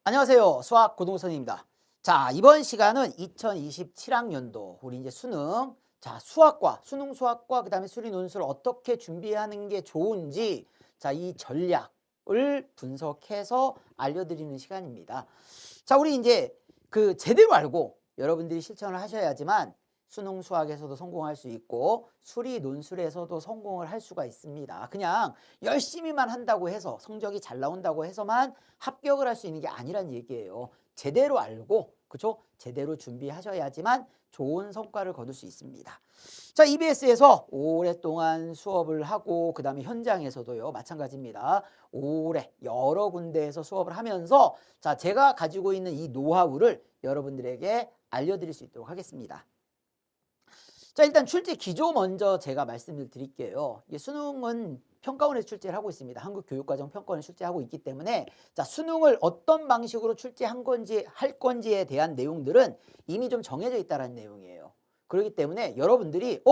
안녕하세요. 수학 고등선생님입니다. 자, 이번 시간은 2027학년도 우리 이제 수능, 수학과, 수능 수학과 그다음에 수리 논술을 어떻게 준비하는 게 좋은지 이 전략을 분석해서 알려드리는 시간입니다. 자, 우리 이제 제대로 알고 여러분들이 실천을 하셔야지만 수능 수학에서도 성공할 수 있고 수리 논술에서도 성공을 할 수가 있습니다. 그냥 열심히만 한다고 해서 성적이 잘 나온다고 해서만 합격을 할 수 있는 게 아니란 얘기예요. 제대로 알고 그렇죠? 제대로 준비하셔야지만 좋은 성과를 거둘 수 있습니다. 자, EBS에서 오랫동안 수업을 하고 그다음에 현장에서도요 마찬가지입니다. 오래 여러 군데에서 수업을 하면서 제가 가지고 있는 이 노하우를 여러분들에게 알려드릴 수 있도록 하겠습니다. 자, 일단 출제 기조 먼저 제가 말씀을 드릴게요. 수능은 평가원에서 출제를 하고 있습니다. 한국교육과정 평가원에 출제하고 있기 때문에 수능을 어떤 방식으로 출제한 건지 할 건지에 대한 내용들은 이미 좀 정해져 있다는 내용이에요. 그렇기 때문에 여러분들이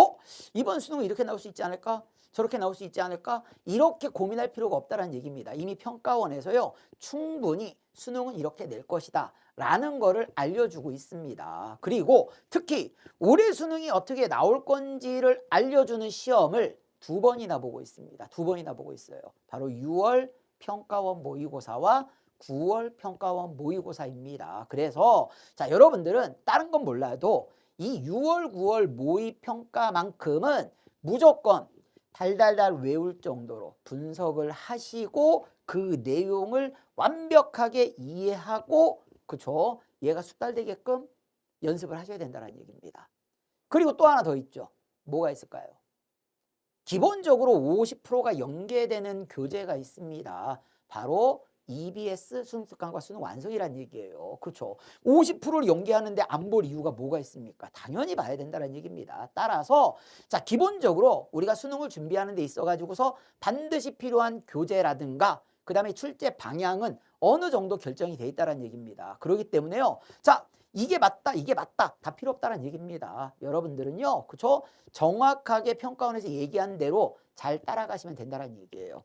이번 수능은 이렇게 나올 수 있지 않을까? 저렇게 나올 수 있지 않을까? 이렇게 고민할 필요가 없다는 얘기입니다. 이미 평가원에서요 충분히 수능은 이렇게 낼 것이다 라는 거를 알려주고 있습니다. 그리고 특히 올해 수능이 어떻게 나올 건지를 알려주는 시험을 2번이나 보고 있습니다. 2번이나 보고 있어요. 바로 6월 평가원 모의고사와 9월 평가원 모의고사입니다. 그래서 여러분들은 다른 건 몰라도 이 6월, 9월 모의평가만큼은 무조건 달달달 외울 정도로 분석을 하시고 그 내용을 완벽하게 이해하고 그쵸? 얘가 숙달되게끔 연습을 하셔야 된다는 얘기입니다. 그리고 또 하나 더 있죠. 뭐가 있을까요? 기본적으로 50%가 연계되는 교재가 있습니다. 바로 EBS 수능 특강과 수능 완성이란 얘기예요. 그렇죠? 50%를 연계하는데 안 볼 이유가 뭐가 있습니까? 당연히 봐야 된다는 얘기입니다. 따라서 기본적으로 우리가 수능을 준비하는 데 있어 가지고서 반드시 필요한 교재라든가 그다음에 출제 방향은 어느 정도 결정이 돼 있다는 얘기입니다. 그렇기 때문에요. 이게 맞다, 이게 맞다 다 필요 없다는 얘기입니다. 여러분들은요, 그렇죠? 정확하게 평가원에서 얘기한 대로 잘 따라가시면 된다는 얘기예요.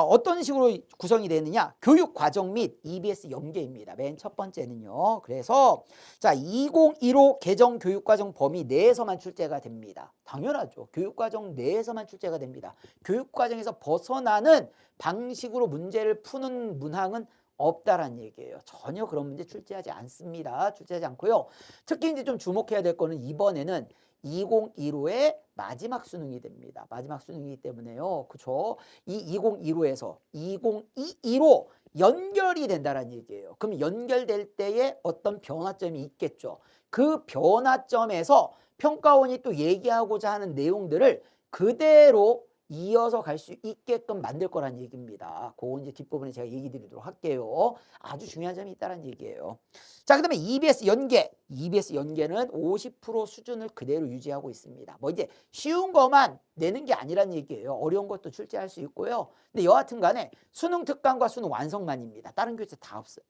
어떤 식으로 구성이 되느냐? 교육과정 및 EBS 연계입니다. 맨 첫 번째는요. 그래서 2015 개정 교육과정 범위 내에서만 출제가 됩니다. 당연하죠. 교육과정 내에서만 출제가 됩니다. 교육과정에서 벗어나는 방식으로 문제를 푸는 문항은 없다란 얘기예요. 전혀 그런 문제 출제하지 않습니다. 출제하지 않고요. 특히 이제 좀 주목해야 될 거는 이번에는 2015의 마지막 수능이 됩니다. 마지막 수능이기 때문에요. 그렇죠? 이 2015에서 2022로 연결이 된다는 얘기예요. 그럼 연결될 때에 어떤 변화점이 있겠죠. 그 변화점에서 평가원이 또 얘기하고자 하는 내용들을 그대로 이어서 갈 수 있게끔 만들 거란 얘기입니다. 그건 이제 뒷부분에 제가 얘기 드리도록 할게요. 아주 중요한 점이 있다는 얘기예요. 그 다음에 EBS 연계. EBS 연계는 50% 수준을 그대로 유지하고 있습니다. 뭐 이제 쉬운 것만 내는 게 아니란 얘기예요. 어려운 것도 출제할 수 있고요. 근데 여하튼 간에 수능 특강과 수능 완성만입니다. 다른 교재 다 없어요.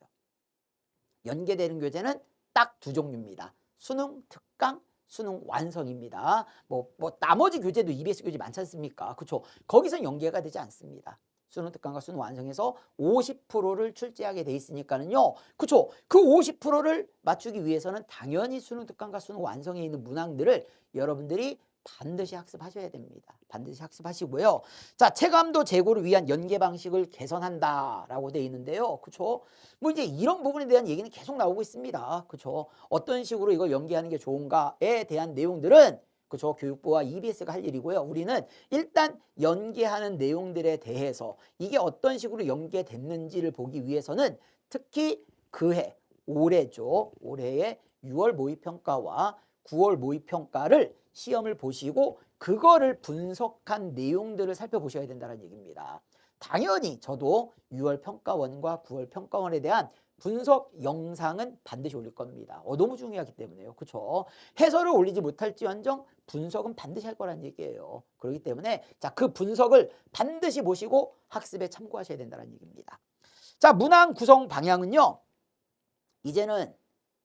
연계되는 교재는 딱 2종류입니다. 수능 특강, 수능 완성입니다. 나머지 교재도 EBS 교재 많지 않습니까? 그렇죠? 거기서 연계가 되지 않습니다. 수능 특강과 수능 완성에서 50%를 출제하게 돼 있으니까는요. 그렇죠? 그 50%를 맞추기 위해서는 당연히 수능 특강과 수능 완성에 있는 문항들을 여러분들이 반드시 학습하셔야 됩니다. 반드시 학습하시고요. 체감도 제고를 위한 연계 방식을 개선한다라고 되어 있는데요. 그렇죠? 뭐 이제 이런 부분에 대한 얘기는 계속 나오고 있습니다. 그렇죠? 어떤 식으로 이걸 연계하는 게 좋은가에 대한 내용들은 그렇죠? 교육부와 EBS가 할 일이고요. 우리는 일단 연계하는 내용들에 대해서 이게 어떤 식으로 연계됐는지를 보기 위해서는 특히 그해 올해죠. 올해의 6월 모의평가와 9월 모의평가를 시험을 보시고 그거를 분석한 내용들을 살펴보셔야 된다는 얘기입니다. 당연히 저도 6월 평가원과 9월 평가원에 대한 분석 영상은 반드시 올릴 겁니다. 너무 중요하기 때문에요. 그렇죠? 해설을 올리지 못할지언정 분석은 반드시 할 거란 얘기예요. 그렇기 때문에 그 분석을 반드시 보시고 학습에 참고하셔야 된다는 얘기입니다. 문항 구성 방향은요. 이제는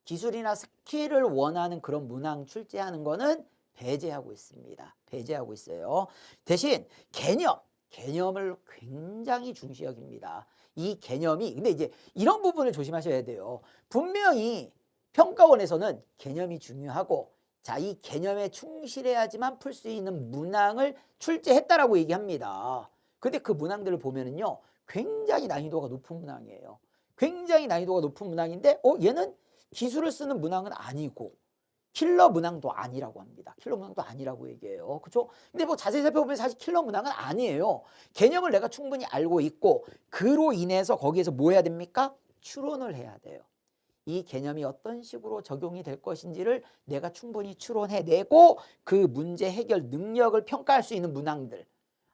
기술이나 스킬을 원하는 그런 문항 출제하는 거는 배제하고 있습니다. 배제하고 있어요. 대신 개념, 개념을 굉장히 중시 여깁니다. 이 개념이 근데 이제 이런 부분을 조심하셔야 돼요. 분명히 평가원에서는 개념이 중요하고 자, 이 개념에 충실해야지만 풀 수 있는 문항을 출제했다라고 얘기합니다. 근데 그 문항들을 보면은요. 굉장히 난이도가 높은 문항이에요. 굉장히 난이도가 높은 문항인데 얘는 기술을 쓰는 문항은 아니고 킬러 문항도 아니라고 합니다. 킬러 문항도 아니라고 얘기해요. 그렇죠? 근데 뭐 자세히 살펴보면 사실 킬러 문항은 아니에요. 개념을 내가 충분히 알고 있고 그로 인해서 거기에서 뭐 해야 됩니까? 추론을 해야 돼요. 이 개념이 어떤 식으로 적용이 될 것인지를 내가 충분히 추론해내고 그 문제 해결 능력을 평가할 수 있는 문항들.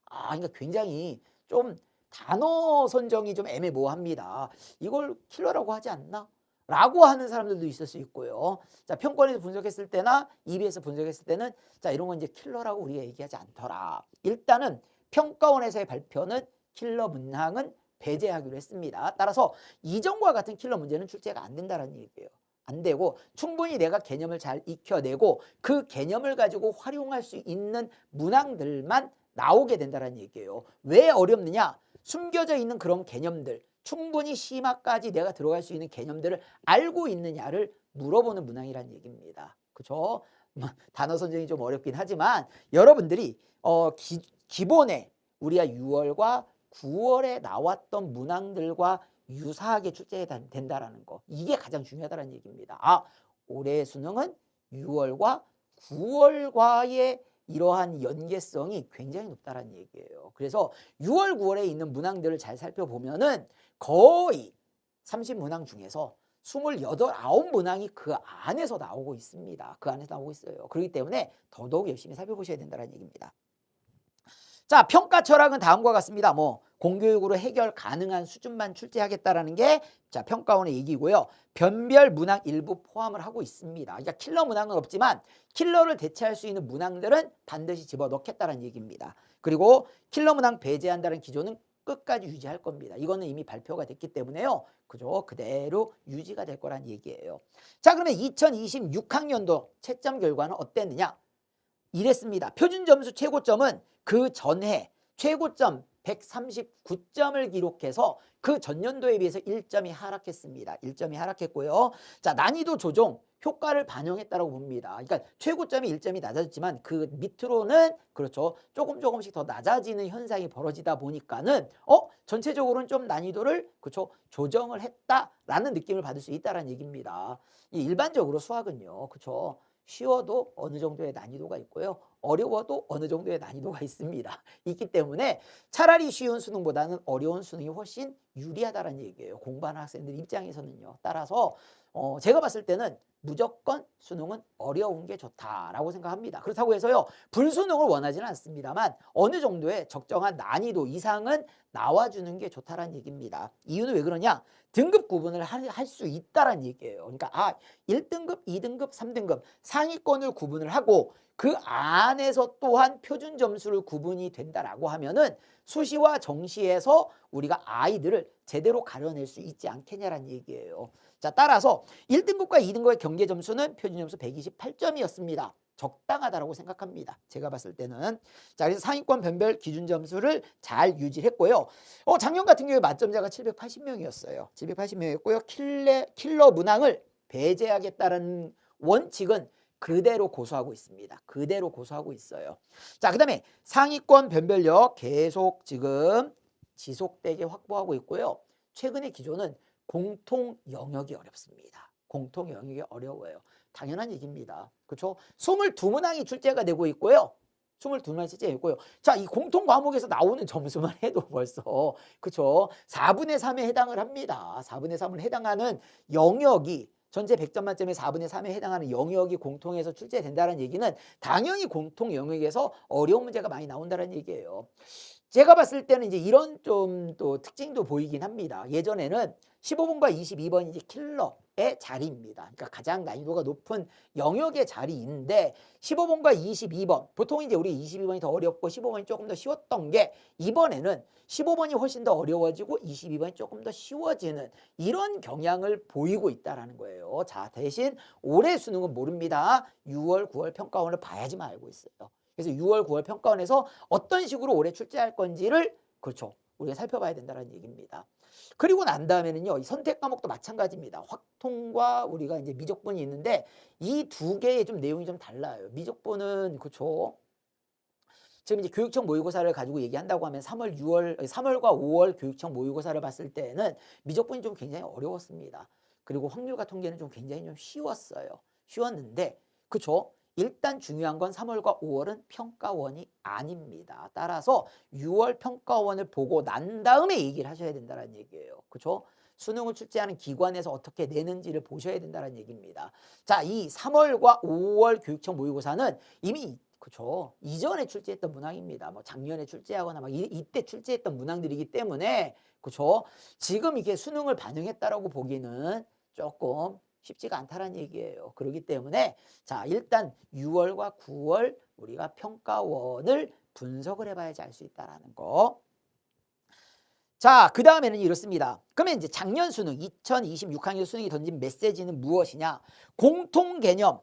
그러니까 굉장히 좀 단어 선정이 좀 애매모호합니다. 이걸 킬러라고 하지 않나? 라고 하는 사람들도 있을 수 있고요. 자, 평권에서 분석했을 때나 EB에서 분석했을 때는 자, 이런 건 이제 킬러라고 우리가 얘기하지 않더라. 일단은 평가원에서의 발표는 킬러 문항은 배제하기로 했습니다. 따라서 이전과 같은 킬러 문제는 출제가 안 된다는 얘기예요. 안 되고 충분히 내가 개념을 잘 익혀내고 그 개념을 가지고 활용할 수 있는 문항들만 나오게 된다는 얘기예요. 왜 어렵느냐? 숨겨져 있는 그런 개념들, 충분히 심화까지 내가 들어갈 수 있는 개념들을 알고 있느냐를 물어보는 문항이라는 얘기입니다. 그렇죠? 단어 선정이 좀 어렵긴 하지만 여러분들이 기본에 우리가 6월과 9월에 나왔던 문항들과 유사하게 출제된다라는 거. 이게 가장 중요하다는 얘기입니다. 올해의 수능은 6월과 9월과의 이러한 연계성이 굉장히 높다는 얘기예요. 그래서 6월, 9월에 있는 문항들을 잘 살펴보면은 거의 30문항 중에서 28, 9문항이 그 안에서 나오고 있습니다. 그 안에서 나오고 있어요. 그렇기 때문에 더더욱 열심히 살펴보셔야 된다는 얘기입니다. 자, 평가 철학은 다음과 같습니다. 공교육으로 해결 가능한 수준만 출제하겠다라는 게 자, 평가원의 얘기고요. 변별 문항 일부 포함을 하고 있습니다. 그러니까 킬러 문항은 없지만 킬러를 대체할 수 있는 문항들은 반드시 집어넣겠다는 얘기입니다. 그리고 킬러 문항 배제한다는 기조는 끝까지 유지할 겁니다. 이거는 이미 발표가 됐기 때문에요. 그죠? 그대로 유지가 될 거란 얘기예요. 자, 그러면 2026학년도 채점 결과는 어땠느냐? 이랬습니다. 표준 점수 최고점은 그 전해 최고점 139점을 기록해서 그 전년도에 비해서 1점이 하락했습니다. 1점이 하락했고요. 자, 난이도 조정 효과를 반영했다고 봅니다. 그러니까 최고점이 1점이 낮아졌지만 그 밑으로는 그렇죠. 조금씩 더 낮아지는 현상이 벌어지다 보니까는 전체적으로는 좀 난이도를 그렇죠. 조정을 했다라는 느낌을 받을 수 있다라는 얘기입니다. 일반적으로 수학은요. 그렇죠. 쉬워도 어느 정도의 난이도가 있고요. 어려워도 어느 정도의 난이도가 있습니다. 있기 때문에 차라리 쉬운 수능보다는 어려운 수능이 훨씬 유리하다는 얘기예요. 공부하는 학생들 입장에서는요. 따라서 제가 봤을 때는 무조건 수능은 어려운 게 좋다라고 생각합니다. 그렇다고 해서요. 불수능을 원하지는 않습니다만 어느 정도의 적정한 난이도 이상은 나와주는 게 좋다라는 얘기입니다. 이유는 왜 그러냐? 등급 구분을 할 수 있다라는 얘기예요. 그러니까 1등급, 2등급, 3등급 상위권을 구분을 하고 그 안에서 또한 표준 점수를 구분이 된다라고 하면은 수시와 정시에서 우리가 아이들을 제대로 가려낼 수 있지 않겠냐라는 얘기예요. 자, 따라서 1등급과 2등급의 경계 점수는 표준 점수 128점이었습니다. 적당하다라고 생각합니다. 제가 봤을 때는. 자, 그래서 상위권 변별 기준 점수를 잘 유지했고요. 작년 같은 경우에 만점자가 780명이었어요. 780명이었고요. 킬러 문항을 배제하겠다는 원칙은 그대로 고수하고 있습니다. 그대로 고수하고 있어요. 자, 그 다음에 상위권 변별력 계속 지금 지속되게 확보하고 있고요. 최근의 기조는 공통 영역이 어렵습니다. 공통 영역이 어려워요. 당연한 얘기입니다. 그렇죠? 22문항이 출제가 되고 있고요. 22문항이 출제가 있고요. 자, 이 공통 과목에서 나오는 점수만 해도 벌써 그렇죠? 4분의 3에 해당을 합니다. 4분의 3을 해당하는 영역이 전체 100점 만점에 4분의 3에 해당하는 영역이 공통에서 출제된다는 얘기는 당연히 공통 영역에서 어려운 문제가 많이 나온다는 얘기예요. 제가 봤을 때는 이제 이런 좀 또 특징도 보이긴 합니다. 예전에는 15번과 22번이 이제 킬러의 자리입니다. 그러니까 가장 난이도가 높은 영역의 자리인데 15번과 22번 보통 이제 우리 22번이 더 어렵고 15번이 조금 더 쉬웠던 게 이번에는 15번이 훨씬 더 어려워지고 22번이 조금 더 쉬워지는 이런 경향을 보이고 있다라는 거예요. 자, 대신 올해 수능은 모릅니다. 6월, 9월 평가원을 봐야지만 알고 있어요. 그래서 6월, 9월 평가원에서 어떤 식으로 올해 출제할 건지를 그렇죠. 우리가 살펴봐야 된다는 얘기입니다. 그리고 난 다음에는요. 이 선택 과목도 마찬가지입니다. 확통과 우리가 이제 미적분이 있는데 이 두 개의 좀 내용이 좀 달라요. 미적분은 그렇죠. 지금 이제 교육청 모의고사를 가지고 얘기한다고 하면 3월과 5월 교육청 모의고사를 봤을 때는 미적분이 좀 굉장히 어려웠습니다. 그리고 확률과 통계는 좀 굉장히 좀 쉬웠어요. 쉬웠는데 그렇죠. 일단 중요한 건 3월과 5월은 평가원이 아닙니다. 따라서 6월 평가원을 보고 난 다음에 얘기를 하셔야 된다는 얘기예요. 그렇죠? 수능을 출제하는 기관에서 어떻게 내는지를 보셔야 된다는 얘기입니다. 자, 이 3월과 5월 교육청 모의고사는 이미 그렇죠. 이전에 출제했던 문항입니다. 뭐 작년에 출제하거나 막 이때 출제했던 문항들이기 때문에 그렇죠. 지금 이게 수능을 반영했다라고 보기는 조금 쉽지가 않다는 얘기예요. 그렇기 때문에 자 일단 6월과 9월 우리가 평가원을 분석을 해봐야지 알 수 있다라는 거. 자, 그 다음에는 이렇습니다. 그러면 이제 작년 수능 2026학년 수능이 던진 메시지는 무엇이냐? 공통 개념.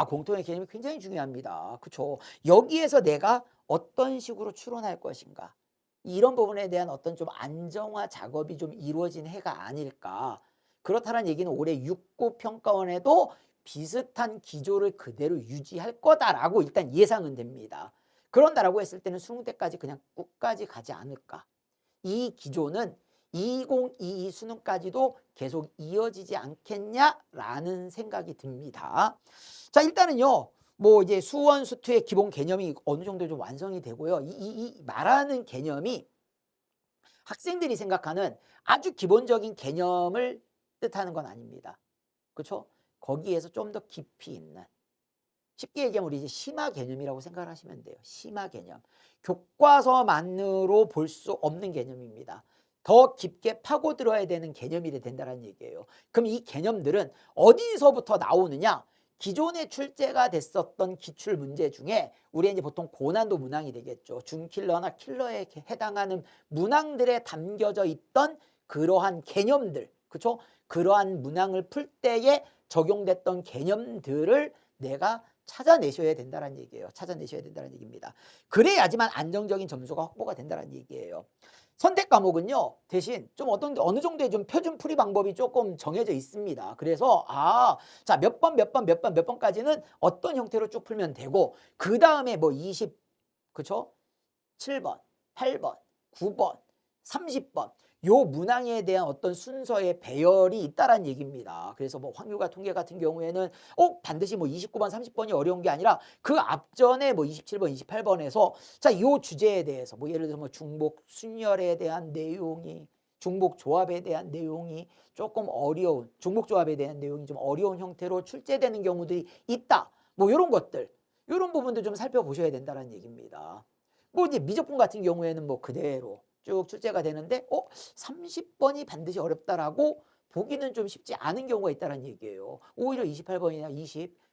공통의 개념이 굉장히 중요합니다. 그렇죠? 여기에서 내가 어떤 식으로 추론할 것인가? 이런 부분에 대한 어떤 좀 안정화 작업이 좀 이루어진 해가 아닐까? 그렇다는 얘기는 올해 6급 평가원에도 비슷한 기조를 그대로 유지할 거다라고 일단 예상은 됩니다. 그런다라고 했을 때는 수능 때까지 그냥 끝까지 가지 않을까? 이 기조는 2022 수능까지도 계속 이어지지 않겠냐라는 생각이 듭니다. 자, 일단은요. 뭐 이제 수원, 수투의 기본 개념이 어느 정도 좀 완성이 되고요. 이 말하는 개념이 학생들이 생각하는 아주 기본적인 개념을 뜻하는 건 아닙니다. 그렇죠? 거기에서 좀 더 깊이 있는 쉽게 얘기하면 우리 이제 심화 개념이라고 생각을 하시면 돼요. 심화 개념. 교과서만으로 볼 수 없는 개념입니다. 더 깊게 파고들어야 되는 개념이 된다는 얘기예요. 그럼 이 개념들은 어디서부터 나오느냐? 기존에 출제가 됐었던 기출 문제 중에 우리 이제 보통 고난도 문항이 되겠죠. 중킬러나 킬러에 해당하는 문항들에 담겨져 있던 그러한 개념들, 그렇죠? 그러한 문항을 풀 때에 적용됐던 개념들을 내가 찾아내셔야 된다는 얘기예요. 찾아내셔야 된다는 얘기입니다. 그래야지만 안정적인 점수가 확보가 된다는 얘기예요. 선택 과목은요. 대신 좀 어느 정도의 좀 표준 풀이 방법이 조금 정해져 있습니다. 그래서 자, 몇 번까지는 어떤 형태로 쭉 풀면 되고 그다음에 뭐 20, 그렇죠? 7번, 8번, 9번, 30번 요 문항에 대한 어떤 순서의 배열이 있다라는 얘기입니다. 그래서 뭐 확률과 통계 같은 경우에는 반드시 뭐 29번, 30번이 어려운 게 아니라 그 앞전에 뭐 27번, 28번에서 자, 요 주제에 대해서 뭐 예를 들어 뭐 중복 순열에 대한 내용이 중복 조합에 대한 내용이 조금 어려운 중복 조합에 대한 내용이 좀 어려운 형태로 출제되는 경우들이 있다. 뭐 이런 것들. 이런 부분도 좀 살펴보셔야 된다는 얘기입니다. 뭐 이제 미적분 같은 경우에는 뭐 그대로 쭉 출제가 되는데 30번이 반드시 어렵다라고 보기는 좀 쉽지 않은 경우가 있다는 얘기예요. 오히려 28번이나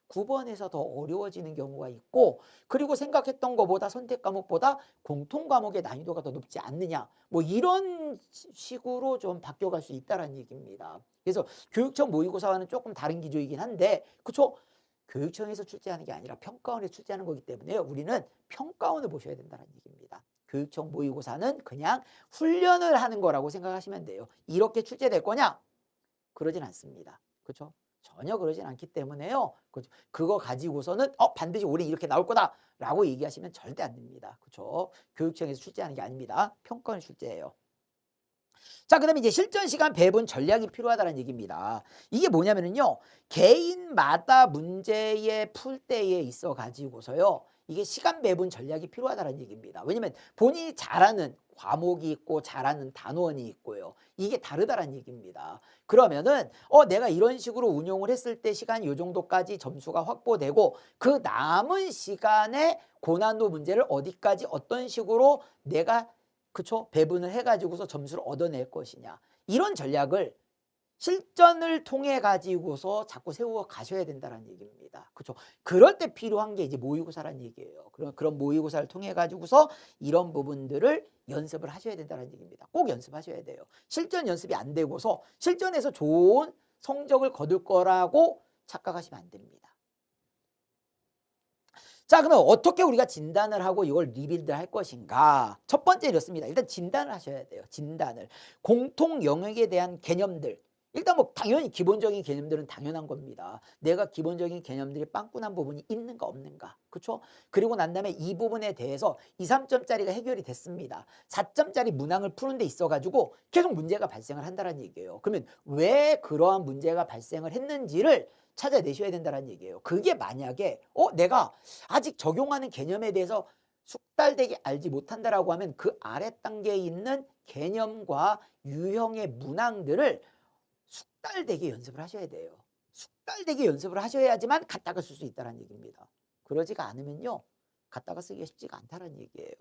29번에서 더 어려워지는 경우가 있고 그리고 생각했던 것보다 선택 과목보다 공통 과목의 난이도가 더 높지 않느냐 뭐 이런 식으로 좀 바뀌어갈 수 있다는 얘기입니다. 그래서 교육청 모의고사와는 조금 다른 기조이긴 한데 그렇죠? 교육청에서 출제하는 게 아니라 평가원에서 출제하는 거기 때문에 우리는 평가원을 보셔야 된다는 얘기입니다. 교육청 모의고사는 그냥 훈련을 하는 거라고 생각하시면 돼요. 이렇게 출제될 거냐? 그러진 않습니다. 그렇죠? 전혀 그러진 않기 때문에요. 그거 가지고서는 반드시 올해 이렇게 나올 거다라고 얘기하시면 절대 안 됩니다. 그렇죠? 교육청에서 출제하는 게 아닙니다. 평가원 출제예요. 자, 그다음에 이제 실전 시간 배분 전략이 필요하다는 얘기입니다. 이게 뭐냐면은요. 개인마다 문제의 풀 때에 있어 가지고서요. 이게 시간 배분 전략이 필요하다는 얘기입니다. 왜냐면 본인이 잘하는 과목이 있고 잘하는 단원이 있고요. 이게 다르다는 얘기입니다. 그러면은 내가 이런 식으로 운용을 했을 때 시간이 이 정도까지 점수가 확보되고 그 남은 시간에 고난도 문제를 어디까지 어떤 식으로 내가 그쵸? 배분을 해가지고서 점수를 얻어낼 것이냐. 이런 전략을 실전을 통해 가지고서 자꾸 세워 가셔야 된다는 얘기입니다. 그렇죠? 그럴 때 필요한 게 이제 모의고사라는 얘기예요. 그런 모의고사를 통해 가지고서 이런 부분들을 연습을 하셔야 된다는 얘기입니다. 꼭 연습하셔야 돼요. 실전 연습이 안 되고서 실전에서 좋은 성적을 거둘 거라고 착각하시면 안 됩니다. 자, 그러면 어떻게 우리가 진단을 하고 이걸 리빌드 할 것인가? 첫 번째 이렇습니다. 일단 진단을 하셔야 돼요. 진단을. 공통 영역에 대한 개념들. 일단 뭐 당연히 기본적인 개념들은 당연한 겁니다. 내가 기본적인 개념들이 빵꾸난 부분이 있는가 없는가. 그렇죠? 그리고 난 다음에 이 부분에 대해서 2, 3점짜리가 해결이 됐습니다. 4점짜리 문항을 푸는 데 있어가지고 계속 문제가 발생을 한다는 얘기예요. 그러면 왜 그러한 문제가 발생을 했는지를 찾아내셔야 된다는 얘기예요. 그게 만약에 내가 아직 적용하는 개념에 대해서 숙달되게 알지 못한다라고 하면 그 아래 단계에 있는 개념과 유형의 문항들을 숙달되게 연습을 하셔야 돼요. 숙달되게 연습을 하셔야지만 갖다가 쓸 수 있다는 얘기입니다. 그러지가 않으면요. 갖다가 쓰기가 쉽지가 않다는 얘기예요.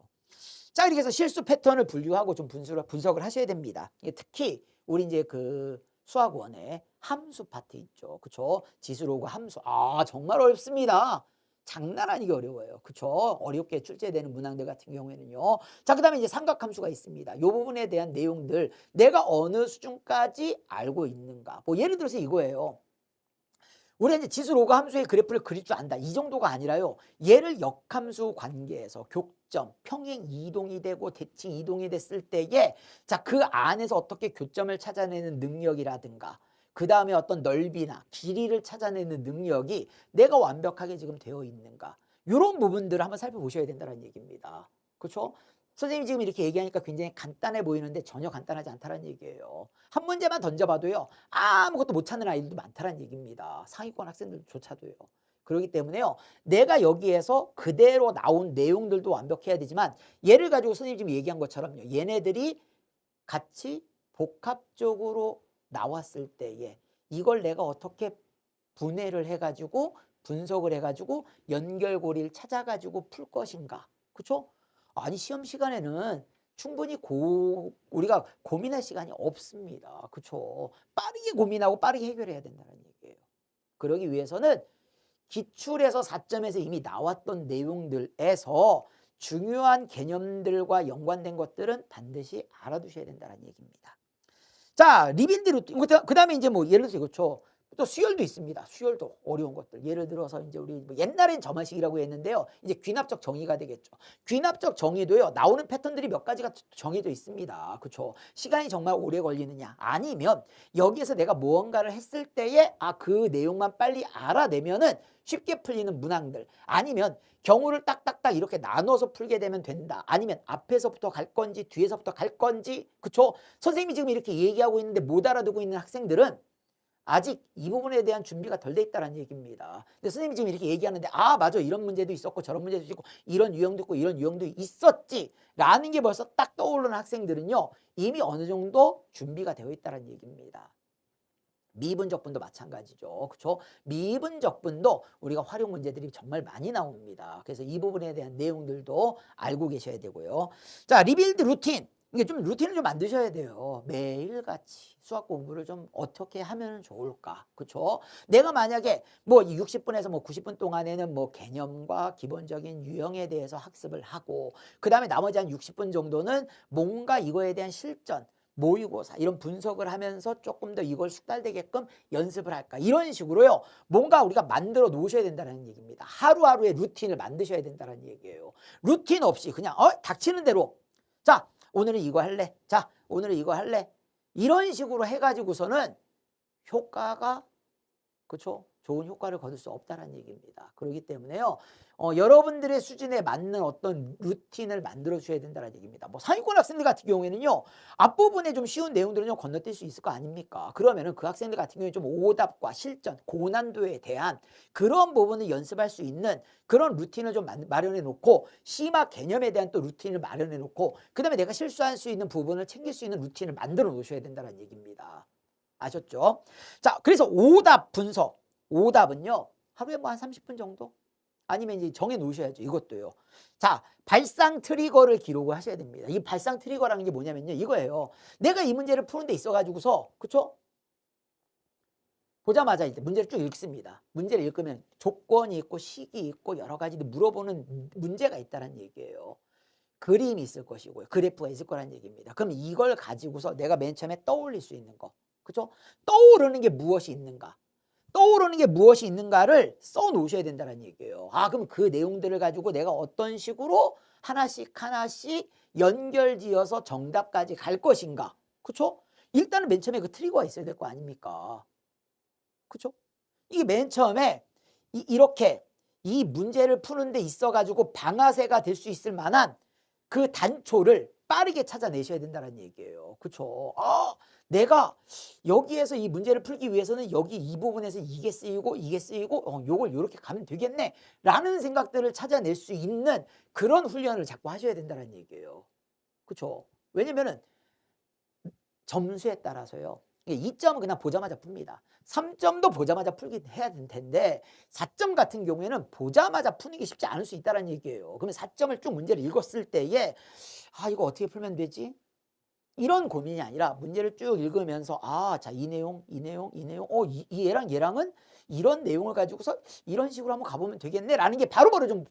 자, 이렇게 해서 실수 패턴을 분류하고 좀 분석을 하셔야 됩니다. 특히 우리 이제 그 수학원에 함수 파트 있죠. 그쵸? 지수로그 함수. 정말 어렵습니다. 장난 아니게 어려워요. 그쵸? 어렵게 출제되는 문항들 같은 경우에는요. 자, 그 다음에 이제 삼각함수가 있습니다. 이 부분에 대한 내용들, 내가 어느 수준까지 알고 있는가. 뭐 예를 들어서 이거예요. 우리가 이제 지수로그 함수의 그래프를 그릴 줄 안다. 이 정도가 아니라요. 얘를 역함수 관계에서 교점, 평행 이동이 되고 대칭 이동이 됐을 때에 자, 그 안에서 어떻게 교점을 찾아내는 능력이라든가 그 다음에 어떤 넓이나 길이를 찾아내는 능력이 내가 완벽하게 지금 되어 있는가. 이런 부분들을 한번 살펴보셔야 된다는 얘기입니다. 그렇죠? 선생님이 지금 이렇게 얘기하니까 굉장히 간단해 보이는데 전혀 간단하지 않다는 얘기예요. 한 문제만 던져봐도요. 아무것도 못 찾는 아이들도 많다는 얘기입니다. 상위권 학생들조차도요. 그렇기 때문에요. 내가 여기에서 그대로 나온 내용들도 완벽해야 되지만 얘를 가지고 선생님이 지금 얘기한 것처럼요. 얘네들이 같이 복합적으로 나왔을 때에 이걸 내가 어떻게 분해를 해가지고 분석을 해가지고 연결고리를 찾아가지고 풀 것인가. 그렇죠? 아니 시험 시간에는 충분히 우리가 고민할 시간이 없습니다. 그렇죠? 빠르게 고민하고 빠르게 해결해야 된다는 얘기예요. 그러기 위해서는 기출에서 4점에서 이미 나왔던 내용들에서 중요한 개념들과 연관된 것들은 반드시 알아두셔야 된다는 얘기입니다. 자, 리빌드 루틴. 그 다음에 이제 뭐 예를 들어서 그렇죠. 또 수열도 있습니다. 수열도 어려운 것들. 예를 들어서 이제 우리 뭐 옛날엔 점화식이라고 했는데요. 이제 귀납적 정의가 되겠죠. 귀납적 정의도요. 나오는 패턴들이 몇 가지가 정해져 있습니다. 그렇죠. 시간이 정말 오래 걸리느냐. 아니면 여기에서 내가 무언가를 했을 때에 그 내용만 빨리 알아내면은 쉽게 풀리는 문항들. 아니면 경우를 딱딱딱 이렇게 나눠서 풀게 되면 된다. 아니면 앞에서부터 갈 건지 뒤에서부터 갈 건지. 그렇죠. 선생님이 지금 이렇게 얘기하고 있는데 못 알아두고 있는 학생들은 아직 이 부분에 대한 준비가 덜 돼 있다는 얘기입니다. 근데 선생님이 지금 이렇게 얘기하는데 맞아. 이런 문제도 있었고 저런 문제도 있고 이런 유형도 있고 이런 유형도 있었지 라는 게 벌써 딱 떠오르는 학생들은요. 이미 어느 정도 준비가 되어 있다는 얘기입니다. 미분적분도 마찬가지죠. 그렇죠? 미분적분도 우리가 활용 문제들이 정말 많이 나옵니다. 그래서 이 부분에 대한 내용들도 알고 계셔야 되고요. 자, 리빌드 루틴. 이게 좀 루틴을 좀 만드셔야 돼요. 매일같이 수학 공부를 좀 어떻게 하면 좋을까? 그렇죠? 내가 만약에 뭐 60분에서 뭐 90분 동안에는 뭐 개념과 기본적인 유형에 대해서 학습을 하고 그다음에 나머지 한 60분 정도는 뭔가 이거에 대한 실전 모의고사 이런 분석을 하면서 조금 더 이걸 숙달되게끔 연습을 할까 이런 식으로요. 뭔가 우리가 만들어 놓으셔야 된다는 얘기입니다. 하루하루의 루틴을 만드셔야 된다는 얘기예요. 루틴 없이 그냥 닥치는 대로 자 오늘은 이거 할래. 자 오늘은 이거 할래. 이런 식으로 해가지고서는 효과가 그렇죠? 좋은 효과를 거둘 수 없다는 얘기입니다. 그렇기 때문에요. 여러분들의 수준에 맞는 어떤 루틴을 만들어 주셔야 된다는 얘기입니다. 뭐 상위권 학생들 같은 경우에는요. 앞부분에 좀 쉬운 내용들은 좀 건너뛸 수 있을 거 아닙니까? 그러면은 그 학생들 같은 경우에 좀 오답과 실전, 고난도에 대한 그런 부분을 연습할 수 있는 그런 루틴을 좀 마련해 놓고 심화 개념에 대한 또 루틴을 마련해 놓고 그다음에 내가 실수할 수 있는 부분을 챙길 수 있는 루틴을 만들어 놓으셔야 된다는 얘기입니다. 아셨죠? 자, 그래서 오답 분석. 오답은요. 하루에 뭐 한 30분 정도? 아니면 이제 정해 놓으셔야죠. 이것도요. 자, 발상 트리거를 기록을 하셔야 됩니다. 이 발상 트리거라는 게 뭐냐면요. 이거예요. 내가 이 문제를 푸는 데 있어 가지고서 그쵸? 보자마자 이제 문제를 쭉 읽습니다. 문제를 읽으면 조건이 있고 식이 있고 여러 가지 물어보는 문제가 있다는 얘기예요. 그림이 있을 것이고요. 그래프가 있을 거라는 얘기입니다. 그럼 이걸 가지고서 내가 맨 처음에 떠올릴 수 있는 거. 그죠? 떠오르는 게 무엇이 있는가? 떠오르는 게 무엇이 있는가를 써 놓으셔야 된다는 얘기예요. 아, 그럼 그 내용들을 가지고 내가 어떤 식으로 하나씩 하나씩 연결지어서 정답까지 갈 것인가. 그렇죠? 일단은 맨 처음에 그 트리거가 있어야 될 거 아닙니까? 그렇죠? 이게 맨 처음에 이렇게 이 문제를 푸는 데 있어 가지고 방아쇠가 될 수 있을 만한 그 단초를 빠르게 찾아내셔야 된다는 얘기예요. 그렇죠? 아, 내가 여기에서 이 문제를 풀기 위해서는 여기 이 부분에서 이게 쓰이고 요걸 요렇게 가면 되겠네 라는 생각들을 찾아낼 수 있는 그런 훈련을 자꾸 하셔야 된다는 얘기예요. 그렇죠? 왜냐면은 점수에 따라서요. 2점은 그냥 보자마자 풉니다. 3점도 보자마자 풀긴 해야 될 텐데 4점 같은 경우에는 보자마자 푸는 게 쉽지 않을 수 있다는 얘기예요. 그러면 4점을 쭉 문제를 읽었을 때에 아, 이거 어떻게 풀면 되지? 이런 고민이 아니라 문제를 쭉 읽으면서 아, 자, 이 내용, 얘랑 얘랑은 이런 내용을 가지고서 이런 식으로 한번 가보면 되겠네 라는 게 바로바로 좀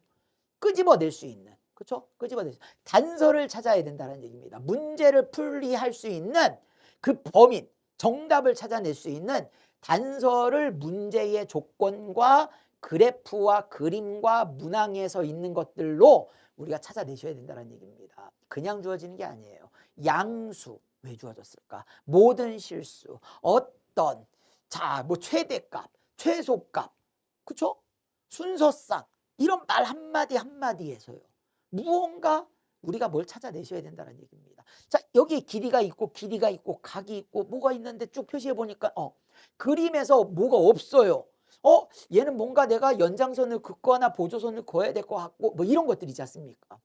끄집어낼 수 있는, 그렇죠? 끄집어낼 수 있는 단서를 찾아야 된다는 얘기입니다. 문제를 풀이할 수 있는 그 범인, 정답을 찾아낼 수 있는 단서를 문제의 조건과 그래프와 그림과 문항에서 있는 것들로 우리가 찾아내셔야 된다는 얘기입니다. 그냥 주어지는 게 아니에요. 양수, 왜 주어졌을까? 모든 실수, 어떤, 자, 뭐 최대값, 최소값, 그렇죠? 순서상, 이런 말 한마디 한마디에서요. 무언가 우리가 뭘 찾아내셔야 된다는 얘기입니다. 자, 여기 길이가 있고 각이 있고 뭐가 있는데 쭉 표시해 보니까 그림에서 뭐가 없어요. 얘는 뭔가 내가 연장선을 긋거나 보조선을 그어야 될 것 같고 뭐 이런 것들이지 않습니까?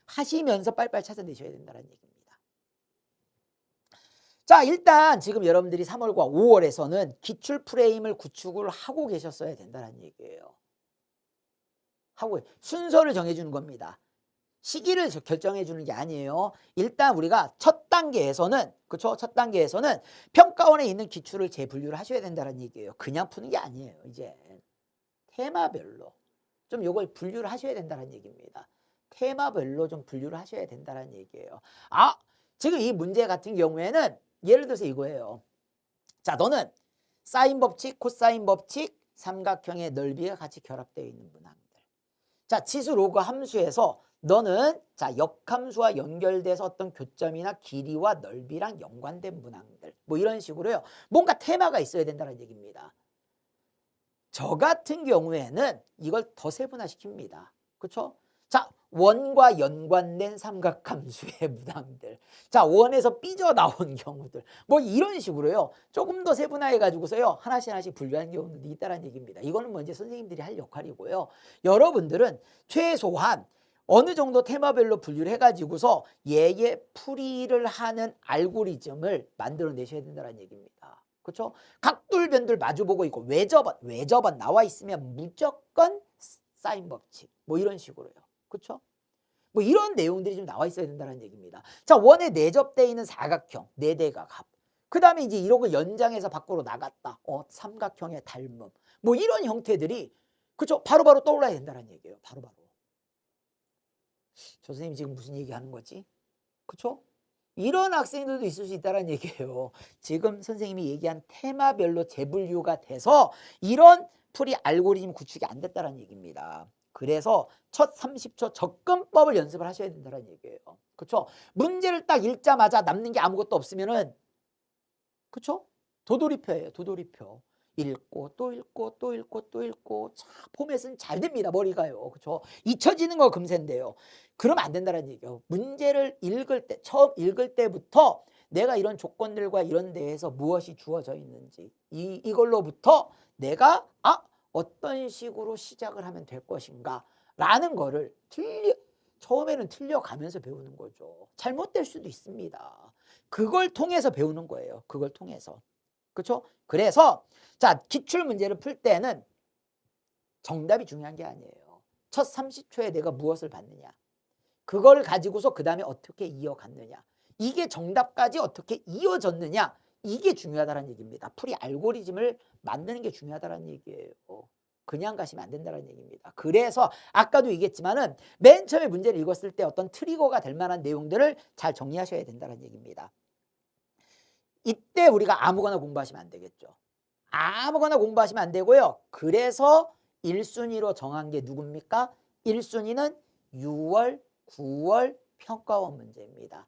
하시면서 빨리빨리 찾아내셔야 된다는 얘기입니다. 자, 일단 지금 여러분들이 3월과 5월에서는 기출 프레임을 구축을 하고 계셨어야 된다는 얘기예요. 하고 순서를 정해주는 겁니다. 시기를 결정해 주는 게 아니에요. 일단 우리가 첫 단계에서는, 그렇죠? 첫 단계에서는 평가원에 있는 기출을 재분류를 하셔야 된다는 얘기예요. 그냥 푸는 게 아니에요. 이제 테마별로 좀 요걸 분류를 하셔야 된다는 얘기입니다. 테마별로 좀 분류를 하셔야 된다는 얘기예요. 아, 지금 이 문제 같은 경우에는 예를 들어서 이거예요. 자, 너는 사인 법칙, 코사인 법칙, 삼각형의 넓이가 같이 결합되어 있는 문항들. 자, 치수 로그 함수에서 너는 자, 역함수와 연결돼서 어떤 교점이나 길이와 넓이랑 연관된 문항들 뭐 이런 식으로요. 뭔가 테마가 있어야 된다는 얘기입니다. 저 같은 경우에는 이걸 더 세분화시킵니다. 그렇죠? 자, 원과 연관된 삼각함수의 문항들. 자, 원에서 삐져나온 경우들. 뭐 이런 식으로요. 조금 더 세분화해 가지고서요. 하나씩 분류하는 경우도 있다는 얘기입니다. 이거는 뭐 이제 선생님들이 할 역할이고요. 여러분들은 최소한 어느 정도 테마별로 분류를 해가지고서 얘의 풀이를 하는 알고리즘을 만들어내셔야 된다는 얘기입니다. 그렇죠? 각둘변들 마주보고 있고 외접원 나와 있으면 무조건 사인 법칙 뭐 이런 식으로요. 그렇죠? 뭐 이런 내용들이 좀 나와 있어야 된다는 얘기입니다. 자, 원에 내접되어 있는 사각형 4대가 합. 그 다음에 이제 이런 거 연장해서 밖으로 나갔다. 삼각형의 닮음. 뭐 이런 형태들이 그렇죠? 바로바로 떠올라야 된다는 얘기예요. 바로바로. 저 선생님이 지금 무슨 얘기하는 거지? 그렇죠? 이런 학생들도 있을 수 있다는 얘기예요. 지금 선생님이 얘기한 테마별로 재분류가 돼서 이런 풀이 알고리즘 구축이 안 됐다는 얘기입니다. 그래서 첫 30초 접근법을 연습을 하셔야 된다는 얘기예요. 그렇죠? 문제를 딱 읽자마자 남는 게 아무것도 없으면은 그렇죠? 도돌이표예요. 도돌이표. 읽고 또 읽고 또 읽고 또 읽고 자, 포맷은 잘 됩니다. 머리가요. 그렇죠? 잊혀지는 거 금세인데요. 그러면 안 된다는 얘기예요. 문제를 읽을 때 처음 읽을 때부터 내가 이런 조건들과 이런 데에서 무엇이 주어져 있는지 이걸로부터 내가 어떤 식으로 시작을 하면 될 것인가 라는 거를 처음에는 틀려가면서 배우는 거죠. 잘못될 수도 있습니다. 그걸 통해서 배우는 거예요. 그걸 통해서. 그렇죠? 그래서 자, 기출 문제를 풀 때는 정답이 중요한 게 아니에요. 첫 30초에 내가 무엇을 받느냐. 그걸 가지고서 그 다음에 어떻게 이어갔느냐. 이게 정답까지 어떻게 이어졌느냐. 이게 중요하다는 얘기입니다. 풀이 알고리즘을 만드는 게 중요하다는 얘기예요. 그냥 가시면 안 된다는 얘기입니다. 그래서 아까도 얘기했지만은 맨 처음에 문제를 읽었을 때 어떤 트리거가 될 만한 내용들을 잘 정리하셔야 된다는 얘기입니다. 이때 우리가 아무거나 공부하시면 안 되겠죠. 아무거나 공부하시면 안 되고요. 그래서 1순위로 정한 게 누굽니까? 1순위는 6월, 9월 평가원 문제입니다.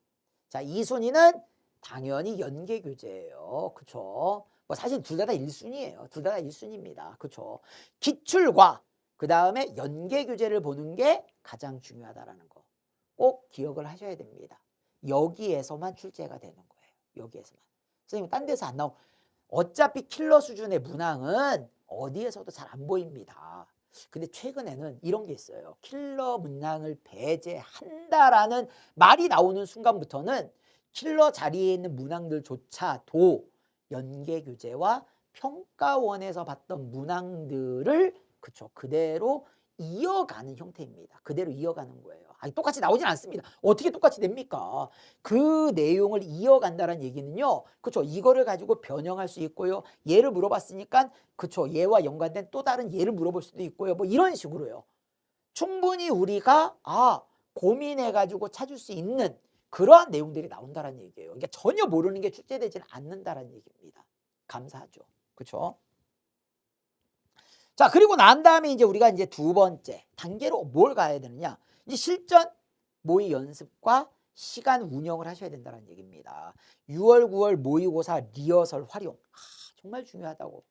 자, 2순위는 당연히 연계교재예요. 그쵸? 뭐 사실 둘 다 1순위예요. 둘 다 1순위입니다. 그쵸? 기출과 그 다음에 연계교재를 보는 게 가장 중요하다라는 거 꼭 기억을 하셔야 됩니다. 여기에서만 출제가 되는 거예요. 여기에서만. 선생님 딴 데서 안 나오. 어차피 킬러 수준의 문항은 어디에서도 잘 안 보입니다. 근데 최근에는 이런 게 있어요. 킬러 문항을 배제한다라는 말이 나오는 순간부터는 킬러 자리에 있는 문항들조차도 연계교재와 평가원에서 봤던 문항들을 그쵸 그대로 이어가는 형태입니다. 그대로 이어가는 거예요. 아니, 똑같이 나오진 않습니다. 어떻게 똑같이 됩니까? 그 내용을 이어간다는 얘기는요. 그쵸 이거를 가지고 변형할 수 있고요. 예를 물어봤으니까 그쵸 얘와 연관된 또 다른 예를 물어볼 수도 있고요. 뭐 이런 식으로요. 충분히 우리가 고민해가지고 찾을 수 있는 그러한 내용들이 나온다는 얘기예요. 그러니까 전혀 모르는 게 출제되지는 않는다는 얘기입니다. 감사하죠. 그쵸? 자, 그리고 난 다음에 이제 우리가 이제 두 번째 단계로 뭘 가야 되느냐. 이제 실전 모의 연습과 시간 운영을 하셔야 된다는 얘기입니다. 6월, 9월 모의고사 리허설 활용. 정말 중요하다고.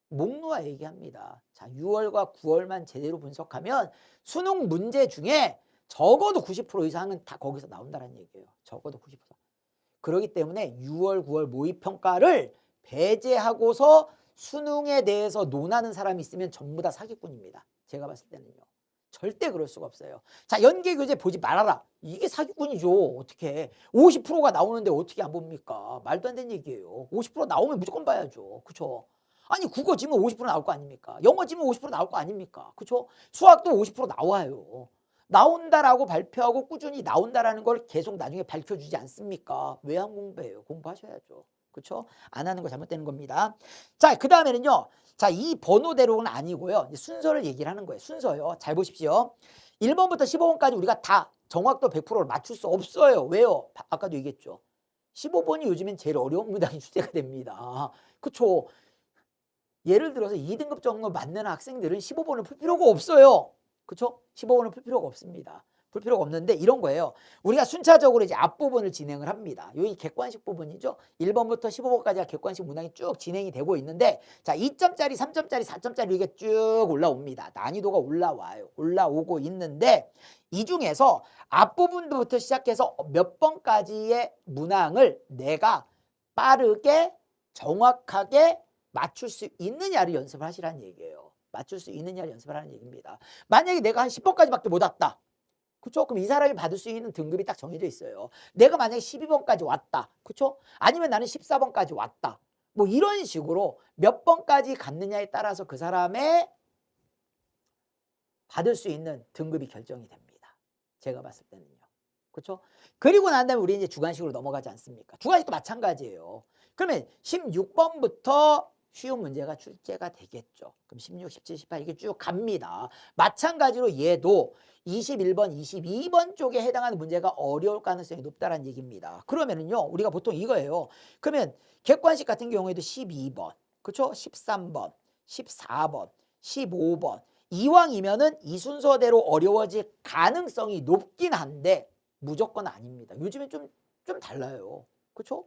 목놓아 얘기합니다. 자, 6월과 9월만 제대로 분석하면 수능 문제 중에 적어도 90% 이상은 다 거기서 나온다는 얘기예요. 적어도 90%. 그렇기 때문에 6월, 9월 모의평가를 배제하고서 수능에 대해서 논하는 사람이 있으면 전부 다 사기꾼입니다. 제가 봤을 때는요. 절대 그럴 수가 없어요. 자, 연계교재 보지 말아라. 이게 사기꾼이죠. 어떻게 50%가 나오는데 어떻게 안 봅니까? 말도 안 되는 얘기예요. 50% 나오면 무조건 봐야죠. 그렇죠? 아니 국어 지면 50% 나올 거 아닙니까? 영어 지면 50% 나올 거 아닙니까? 그렇죠? 수학도 50% 나와요. 나온다라고 발표하고 꾸준히 나온다라는 걸 계속 나중에 밝혀주지 않습니까? 왜 안 공부해요? 공부하셔야죠. 그렇죠? 안 하는 거 잘못되는 겁니다. 자, 그 다음에는요. 자, 이 번호대로는 아니고요. 순서를 얘기를 하는 거예요. 순서요. 잘 보십시오. 1번부터 15번까지 우리가 다 정확도 100%를 맞출 수 없어요. 왜요? 아까도 얘기했죠. 15번이 요즘엔 제일 어려운 문항이 출제가 됩니다. 그렇죠? 예를 들어서 2등급 정도 맞는 학생들은 15번을 풀 필요가 없어요. 그렇죠? 15번을 풀 필요가 없습니다. 풀 필요가 없는데 이런 거예요. 우리가 순차적으로 이제 앞부분을 진행을 합니다. 여기 객관식 부분이죠. 1번부터 15번까지가 객관식 문항이 쭉 진행이 되고 있는데 자, 2점짜리, 3점짜리, 4점짜리 이게 쭉 올라옵니다. 난이도가 올라와요. 올라오고 있는데 이 중에서 앞부분부터 시작해서 몇 번까지의 문항을 내가 빠르게 정확하게 맞출 수 있느냐를 연습을 하시라는 얘기예요. 맞출 수 있느냐를 연습을 하는 얘기입니다. 만약에 내가 한 10번까지밖에 못 왔다. 그렇죠? 그럼 이 사람이 받을 수 있는 등급이 딱 정해져 있어요. 내가 만약에 12번까지 왔다. 그렇죠? 아니면 나는 14번까지 왔다. 뭐 이런 식으로 몇 번까지 갔느냐에 따라서 그 사람의 받을 수 있는 등급이 결정이 됩니다. 제가 봤을 때는요. 그렇죠? 그리고 난 다음에 우리 이제 주관식으로 넘어가지 않습니까? 주관식도 마찬가지예요. 그러면 16번부터 쉬운 문제가 출제가 되겠죠. 그럼 16, 17, 18 이게 쭉 갑니다. 마찬가지로 얘도 21번, 22번 쪽에 해당하는 문제가 어려울 가능성이 높다는 얘기입니다. 그러면은요, 우리가 보통 이거예요. 그러면 객관식 같은 경우에도 12번, 그렇죠? 13번, 14번, 15번. 이왕이면은 이 순서대로 어려워질 가능성이 높긴 한데 무조건 아닙니다. 요즘엔 좀 달라요. 그렇죠?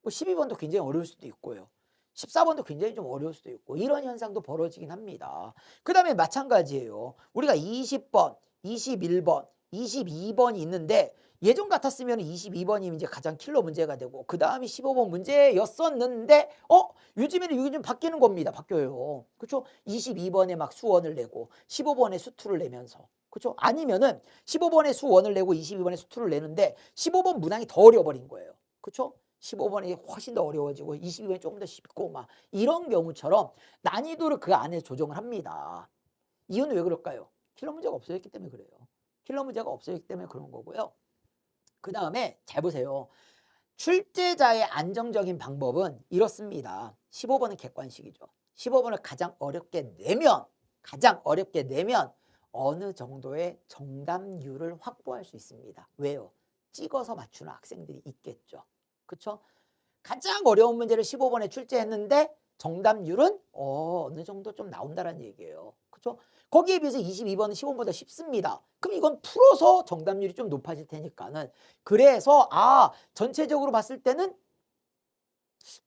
뭐 12번도 굉장히 어려울 수도 있고요. 14번도 굉장히 좀 어려울 수도 있고 이런 현상도 벌어지긴 합니다. 그 다음에 마찬가지예요. 우리가 20번, 21번, 22번이 있는데 예전 같았으면 22번이 이제 가장 킬러 문제가 되고 그 다음이 15번 문제였었는데 요즘에는 이게 좀 바뀌는 겁니다. 바뀌어요. 그렇죠? 22번에 막 수원을 내고 15번에 수투를 내면서 그렇죠? 아니면은 15번에 수원을 내고 22번에 수투를 내는데 15번 문항이 더 어려워버린 거예요. 그렇죠? 15번이 훨씬 더 어려워지고 22번이 조금 더 쉽고 막 이런 경우처럼 난이도를 그 안에 조정을 합니다. 이유는 왜 그럴까요? 킬러 문제가 없어졌기 때문에 그래요. 킬러 문제가 없어졌기 때문에 그런 거고요. 그 다음에 잘 보세요. 출제자의 안정적인 방법은 이렇습니다. 15번은 객관식이죠. 15번을 가장 어렵게 내면 어느 정도의 정답률을 확보할 수 있습니다. 왜요? 찍어서 맞추는 학생들이 있겠죠. 그렇죠? 가장 어려운 문제를 15번에 출제했는데 정답률은 어느 정도 좀 나온다는 얘기예요. 그렇죠? 거기에 비해서 22번은 15번보다 쉽습니다. 그럼 이건 풀어서 정답률이 좀 높아질 테니까는. 그래서 전체적으로 봤을 때는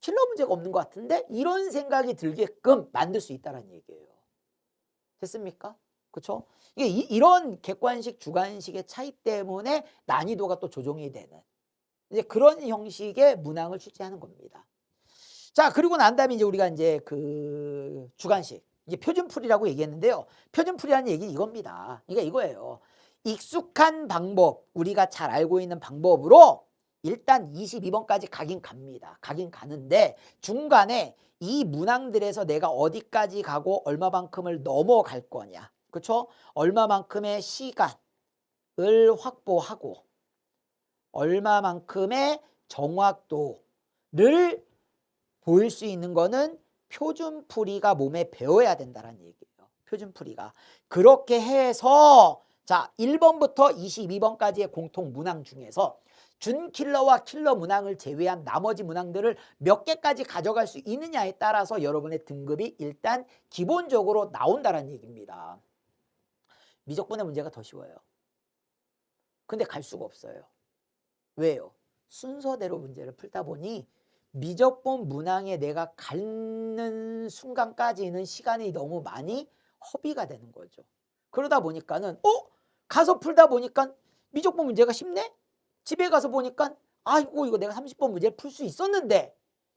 킬러 문제가 없는 것 같은데 이런 생각이 들게끔 만들 수 있다는 얘기예요. 됐습니까? 그렇죠? 이게 이런 객관식, 주관식의 차이 때문에 난이도가 또 조정이 되는 이제 그런 형식의 문항을 출제하는 겁니다. 자, 그리고 난 다음에 이제 우리가 이제 그 주관식, 이제 표준풀이라고 얘기했는데요. 표준풀이라는 얘기는 이겁니다. 그러니까 이거예요. 익숙한 방법, 우리가 잘 알고 있는 방법으로 일단 22번까지 가긴 갑니다. 가긴 가는데 중간에 이 문항들에서 내가 어디까지 가고 얼마만큼을 넘어갈 거냐. 그렇죠? 얼마만큼의 시간을 확보하고 얼마만큼의 정확도를 보일 수 있는 거는 표준풀이가 몸에 배워야 된다는 얘기예요. 표준풀이가. 그렇게 해서 자 1번부터 22번까지의 공통 문항 중에서 준킬러와 킬러 문항을 제외한 나머지 문항들을 몇 개까지 가져갈 수 있느냐에 따라서 여러분의 등급이 일단 기본적으로 나온다는 얘기입니다. 미적분의 문제가 더 쉬워요. 근데 갈 수가 없어요. 왜요? 순서대로 문제를 풀다 보니 미적분 문항에 내가 가는 순간까지는 시간이 너무 많이 허비가 되는 거죠. 그러다 보니까는 가서 풀다 보니까 미적분 문제가 쉽네? 집에 가서 보니까 아이고 이거 내가 30번 문제를 풀 수 있었는데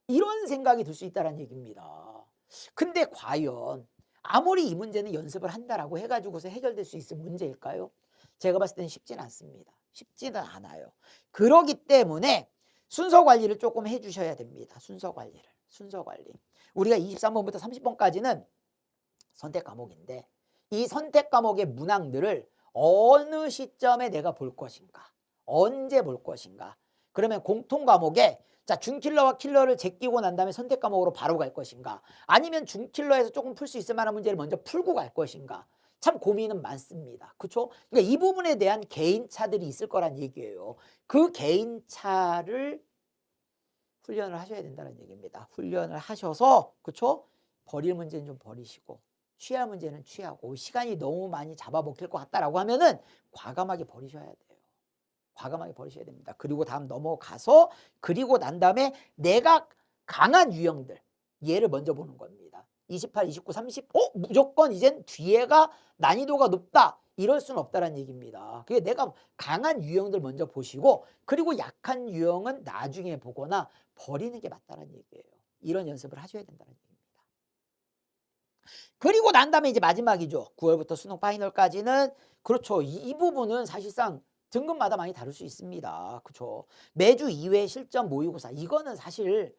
이런 생각이 들 수 있다는 얘기입니다. 근데 과연 아무리 이 문제는 연습을 한다라고 해가지고서 해결될 수 있을 문제일까요? 제가 봤을 때는 쉽지는 않습니다. 쉽지는 않아요. 그러기 때문에 순서 관리를 조금 해주셔야 됩니다. 순서 관리를. 순서 관리. 우리가 23번부터 30번까지는 선택 과목인데 이 선택 과목의 문항들을 어느 시점에 내가 볼 것인가. 언제 볼 것인가. 그러면 공통 과목에 자 준킬러와 킬러를 제끼고 난 다음에 선택 과목으로 바로 갈 것인가. 아니면 준킬러에서 조금 풀 수 있을 만한 문제를 먼저 풀고 갈 것인가. 참 고민은 많습니다. 그렇죠? 그러니까 이 부분에 대한 개인차들이 있을 거란 얘기예요. 그 개인차를 훈련을 하셔야 된다는 얘기입니다. 훈련을 하셔서 그렇죠? 버릴 문제는 좀 버리시고 취할 문제는 취하고 시간이 너무 많이 잡아먹힐 것 같다라고 하면은 과감하게 버리셔야 돼요. 과감하게 버리셔야 됩니다. 그리고 다음 넘어가서 그리고 난 다음에 내가 강한 유형들 얘를 먼저 보는 겁니다. 28, 29, 30 무조건 이젠 뒤에가 난이도가 높다. 이럴 수는 없다는 얘기입니다. 그게 내가 강한 유형들 먼저 보시고 그리고 약한 유형은 나중에 보거나 버리는 게 맞다는 얘기예요. 이런 연습을 하셔야 된다는 얘기입니다. 그리고 난 다음에 이제 마지막이죠. 9월부터 수능 파이널까지는 그렇죠. 이 부분은 사실상 등급마다 많이 다를 수 있습니다. 그렇죠. 매주 2회 실전 모의고사 이거는 사실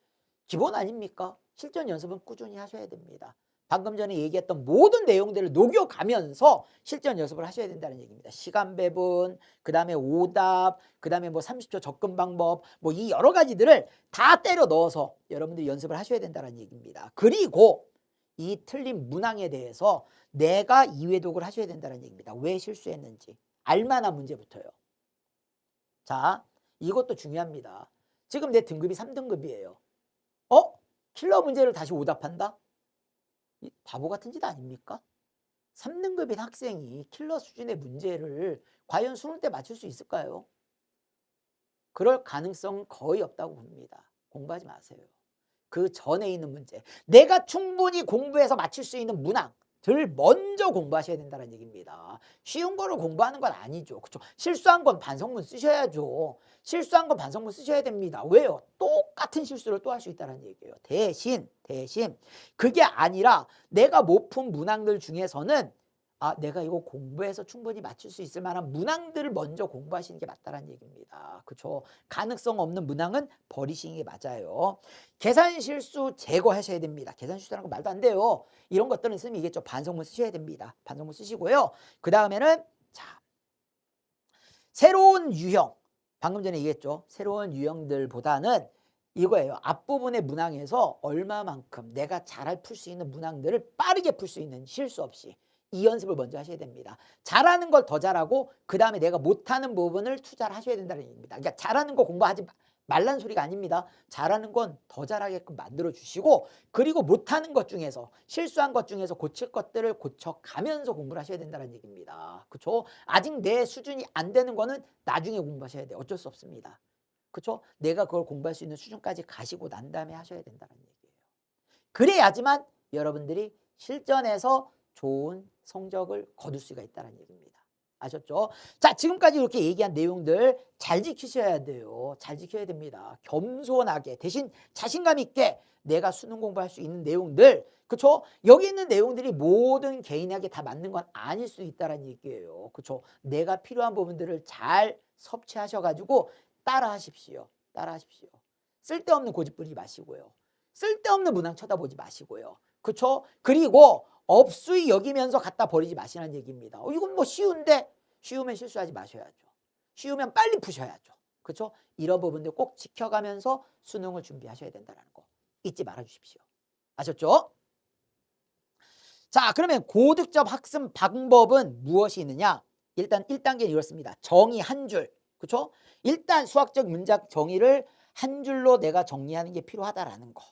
기본 아닙니까? 실전 연습은 꾸준히 하셔야 됩니다. 방금 전에 얘기했던 모든 내용들을 녹여가면서 실전 연습을 하셔야 된다는 얘기입니다. 시간 배분, 그 다음에 오답, 그 다음에 뭐 30초 접근 방법, 뭐 이 여러 가지들을 다 때려 넣어서 여러분들이 연습을 하셔야 된다는 얘기입니다. 그리고 이 틀린 문항에 대해서 내가 이해독을 하셔야 된다는 얘기입니다. 왜 실수했는지 알만한 문제부터요. 자, 이것도 중요합니다. 지금 내 등급이 3등급이에요. 킬러 문제를 다시 오답한다? 바보 같은 짓 아닙니까? 3등급인 학생이 킬러 수준의 문제를 과연 수능 때 맞출 수 있을까요? 그럴 가능성은 거의 없다고 봅니다. 공부하지 마세요. 그 전에 있는 문제. 내가 충분히 공부해서 맞출 수 있는 문항들 먼저 공부하셔야 된다는 얘기입니다. 쉬운 거를 공부하는 건 아니죠. 그렇죠? 실수한 건 반성문 쓰셔야죠. 실수한 건 반성문 쓰셔야 됩니다. 왜요? 똑같은 실수를 또 할 수 있다는 얘기예요. 대신 그게 아니라 내가 못 푼 문항들 중에서는 내가 이거 공부해서 충분히 맞출 수 있을 만한 문항들을 먼저 공부하시는 게 맞다는 얘기입니다. 그렇죠? 가능성 없는 문항은 버리시는 게 맞아요. 계산 실수 제거하셔야 됩니다. 계산 실수라는 거 말도 안 돼요. 이런 것들은 있으면 이겠죠. 반성문 쓰셔야 됩니다. 반성문 쓰시고요. 그 다음에는 자 새로운 유형. 방금 전에 얘기했죠. 새로운 유형들보다는 이거예요. 앞부분의 문항에서 얼마만큼 내가 잘 풀 수 있는 문항들을 빠르게 풀 수 있는 실수 없이 이 연습을 먼저 하셔야 됩니다. 잘하는 걸 더 잘하고 그 다음에 내가 못하는 부분을 투자를 하셔야 된다는 얘기입니다. 그러니까 잘하는 거 공부하지 말란 소리가 아닙니다. 잘하는 건 더 잘하게끔 만들어 주시고, 그리고 못하는 것 중에서, 실수한 것 중에서 고칠 것들을 고쳐가면서 공부를 하셔야 된다는 얘기입니다. 그렇죠? 아직 내 수준이 안 되는 거는 나중에 공부하셔야 돼요. 어쩔 수 없습니다. 그렇죠? 내가 그걸 공부할 수 있는 수준까지 가시고 난 다음에 하셔야 된다는 얘기예요. 그래야지만 여러분들이 실전에서 좋은 성적을 거둘 수가 있다는 얘기입니다. 아셨죠? 자, 지금까지 이렇게 얘기한 내용들 잘 지키셔야 돼요. 잘 지켜야 됩니다. 겸손하게, 대신 자신감 있게 내가 수능 공부할 수 있는 내용들, 그렇죠? 여기 있는 내용들이 모든 개인에게 다 맞는 건 아닐 수 있다는 얘기예요. 그렇죠? 내가 필요한 부분들을 잘 섭취하셔가지고 따라하십시오. 따라하십시오. 쓸데없는 고집 부리지 마시고요. 쓸데없는 문항 쳐다보지 마시고요. 그렇죠? 그리고 업수이 여기면서 갖다 버리지 마시라는 얘기입니다. 이건 뭐 쉬운데, 쉬우면 실수하지 마셔야죠. 쉬우면 빨리 푸셔야죠. 그렇죠? 이런 부분들 꼭 지켜가면서 수능을 준비하셔야 된다는 거 잊지 말아 주십시오. 아셨죠? 자, 그러면 고득점 학습 방법은 무엇이 있느냐? 일단 1단계는 이렇습니다. 정의 한 줄. 그렇죠? 일단 수학적 문장 정의를 한 줄로 내가 정리하는 게 필요하다라는 거.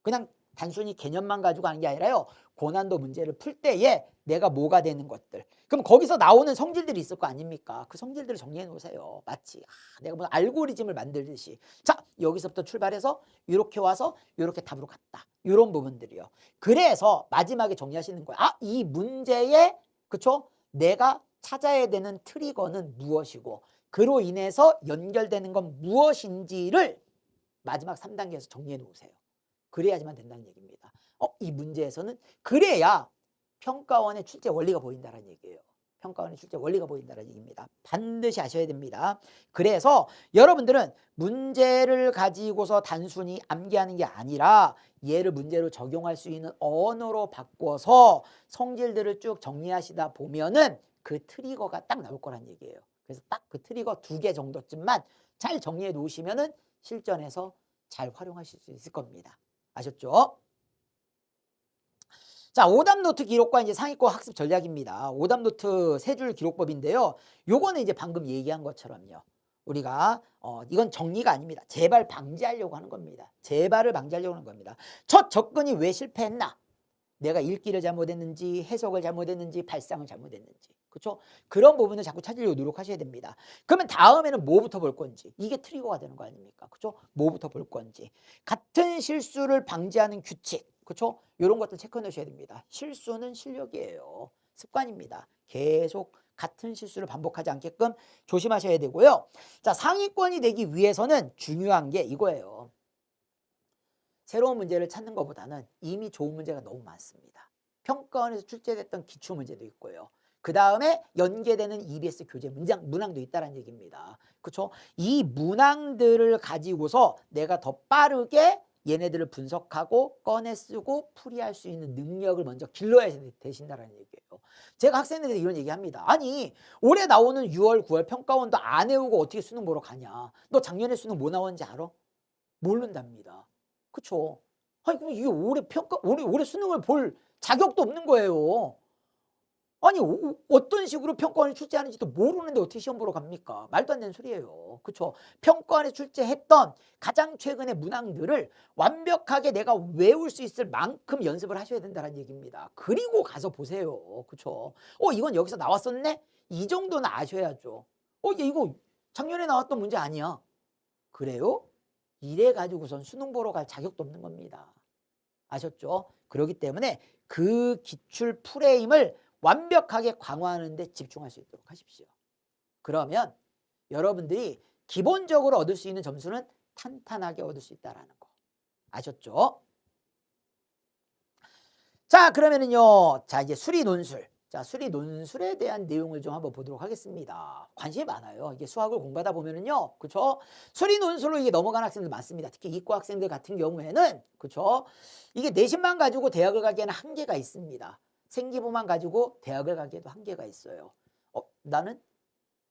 그냥 단순히 개념만 가지고 하는 게 아니라요. 고난도 문제를 풀 때에 내가 뭐가 되는 것들. 그럼 거기서 나오는 성질들이 있을 거 아닙니까? 그 성질들을 정리해 놓으세요. 마치 내가 뭐 알고리즘을 만들듯이. 자, 여기서부터 출발해서 이렇게 와서 이렇게 답으로 갔다. 이런 부분들이요. 그래서 마지막에 정리하시는 거예요. 이 문제에, 그쵸? 내가 찾아야 되는 트리거는 무엇이고 그로 인해서 연결되는 건 무엇인지를 마지막 3단계에서 정리해 놓으세요. 그래야지만 된다는 얘기입니다. 이 문제에서는 그래야 평가원의 출제 원리가 보인다는 얘기예요. 평가원의 출제 원리가 보인다는 얘기입니다. 반드시 아셔야 됩니다. 그래서 여러분들은 문제를 가지고서 단순히 암기하는 게 아니라 얘를 문제로 적용할 수 있는 언어로 바꿔서 성질들을 쭉 정리하시다 보면은 그 트리거가 딱 나올 거란 얘기예요. 그래서 딱 그 트리거 2개 정도쯤만 잘 정리해 놓으시면은 실전에서 잘 활용하실 수 있을 겁니다. 아셨죠? 자, 오답노트 기록과 이제 상위권 학습 전략입니다. 오답노트 3줄 기록법인데요. 요거는 이제 방금 얘기한 것처럼요. 우리가 이건 정리가 아닙니다. 재발 방지하려고 하는 겁니다. 재발을 방지하려고 하는 겁니다. 첫 접근이 왜 실패했나? 내가 읽기를 잘못했는지, 해석을 잘못했는지, 발상을 잘못했는지. 그렇죠? 그런 부분을 자꾸 찾으려고 노력하셔야 됩니다. 그러면 다음에는 뭐부터 볼 건지. 이게 트리거가 되는 거 아닙니까? 그렇죠? 뭐부터 볼 건지. 같은 실수를 방지하는 규칙. 그렇죠? 이런 것들 체크해 놓으셔야 됩니다. 실수는 실력이에요. 습관입니다. 계속 같은 실수를 반복하지 않게끔 조심하셔야 되고요. 자, 상위권이 되기 위해서는 중요한 게 이거예요. 새로운 문제를 찾는 것보다는 이미 좋은 문제가 너무 많습니다. 평가원에서 출제됐던 기출문제도 있고요. 그 다음에 연계되는 EBS 교재 문항도 있다는 얘기입니다. 그렇죠? 이 문항들을 가지고서 내가 더 빠르게 얘네들을 분석하고 꺼내 쓰고 풀이할 수 있는 능력을 먼저 길러야 되신다는 얘기예요. 제가 학생들한테 이런 얘기합니다. 아니, 올해 나오는 6월, 9월 평가원도 안 외우고 어떻게 수능 보러 가냐. 너 작년에 수능 뭐 나왔는지 알아? 모른답니다. 그쵸? 아니, 그럼 이게 올해 수능을 볼 자격도 없는 거예요. 아니, 어떤 식으로 평가원에 출제하는지도 모르는데 어떻게 시험 보러 갑니까? 말도 안 되는 소리예요. 그쵸? 평가원에 출제했던 가장 최근의 문항들을 완벽하게 내가 외울 수 있을 만큼 연습을 하셔야 된다는 얘기입니다. 그리고 가서 보세요. 그쵸? 이건 여기서 나왔었네? 이 정도는 아셔야죠. 얘 이거 작년에 나왔던 문제 아니야. 그래요? 이래 가지고선 수능 보러 갈 자격도 없는 겁니다. 아셨죠? 그렇기 때문에 그 기출 프레임을 완벽하게 강화하는 데 집중할 수 있도록 하십시오. 그러면 여러분들이 기본적으로 얻을 수 있는 점수는 탄탄하게 얻을 수 있다는 거. 아셨죠? 자, 그러면은요. 자, 이제 수리 논술. 자, 수리 논술에 대한 내용을 좀 한번 보도록 하겠습니다. 관심이 많아요. 이게 수학을 공부하다 보면은요. 그쵸? 수리 논술로 이게 넘어간 학생들 많습니다. 특히 이과 학생들 같은 경우에는, 그쵸? 이게 내신만 가지고 대학을 가기에는 한계가 있습니다. 생기부만 가지고 대학을 가기에도 한계가 있어요. 나는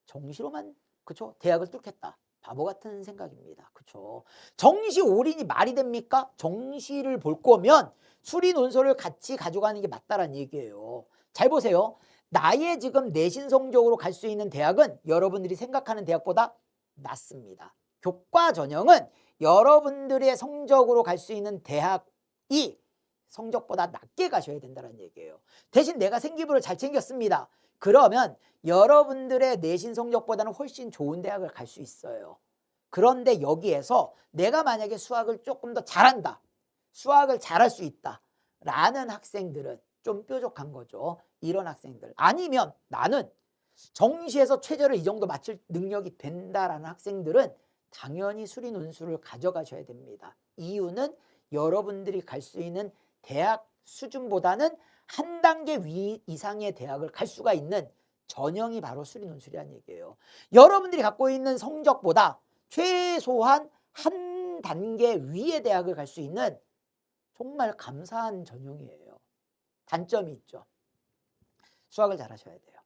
정시로만, 그쵸? 대학을 뚫겠다. 바보 같은 생각입니다. 그쵸? 정시 올인이 말이 됩니까? 정시를 볼 거면 수리 논술을 같이 가져가는 게 맞다라는 얘기예요. 잘 보세요. 나의 지금 내신 성적으로 갈 수 있는 대학은 여러분들이 생각하는 대학보다 낮습니다. 교과 전형은 여러분들의 성적으로 갈 수 있는 대학이 성적보다 낮게 가셔야 된다는 얘기예요. 대신 내가 생기부를 잘 챙겼습니다. 그러면 여러분들의 내신 성적보다는 훨씬 좋은 대학을 갈 수 있어요. 그런데 여기에서 내가 만약에 수학을 조금 더 잘한다. 수학을 잘할 수 있다. 라는 학생들은 좀 뾰족한 거죠. 이런 학생들. 아니면 나는 정시에서 최저를 이 정도 맞출 능력이 된다라는 학생들은 당연히 수리 논술을 가져가셔야 됩니다. 이유는 여러분들이 갈 수 있는 대학 수준보다는 한 단계 위 이상의 대학을 갈 수가 있는 전형이 바로 수리 논술이라는 얘기예요. 여러분들이 갖고 있는 성적보다 최소한 한 단계 위의 대학을 갈 수 있는 정말 감사한 전형이에요. 단점이 있죠. 수학을 잘하셔야 돼요.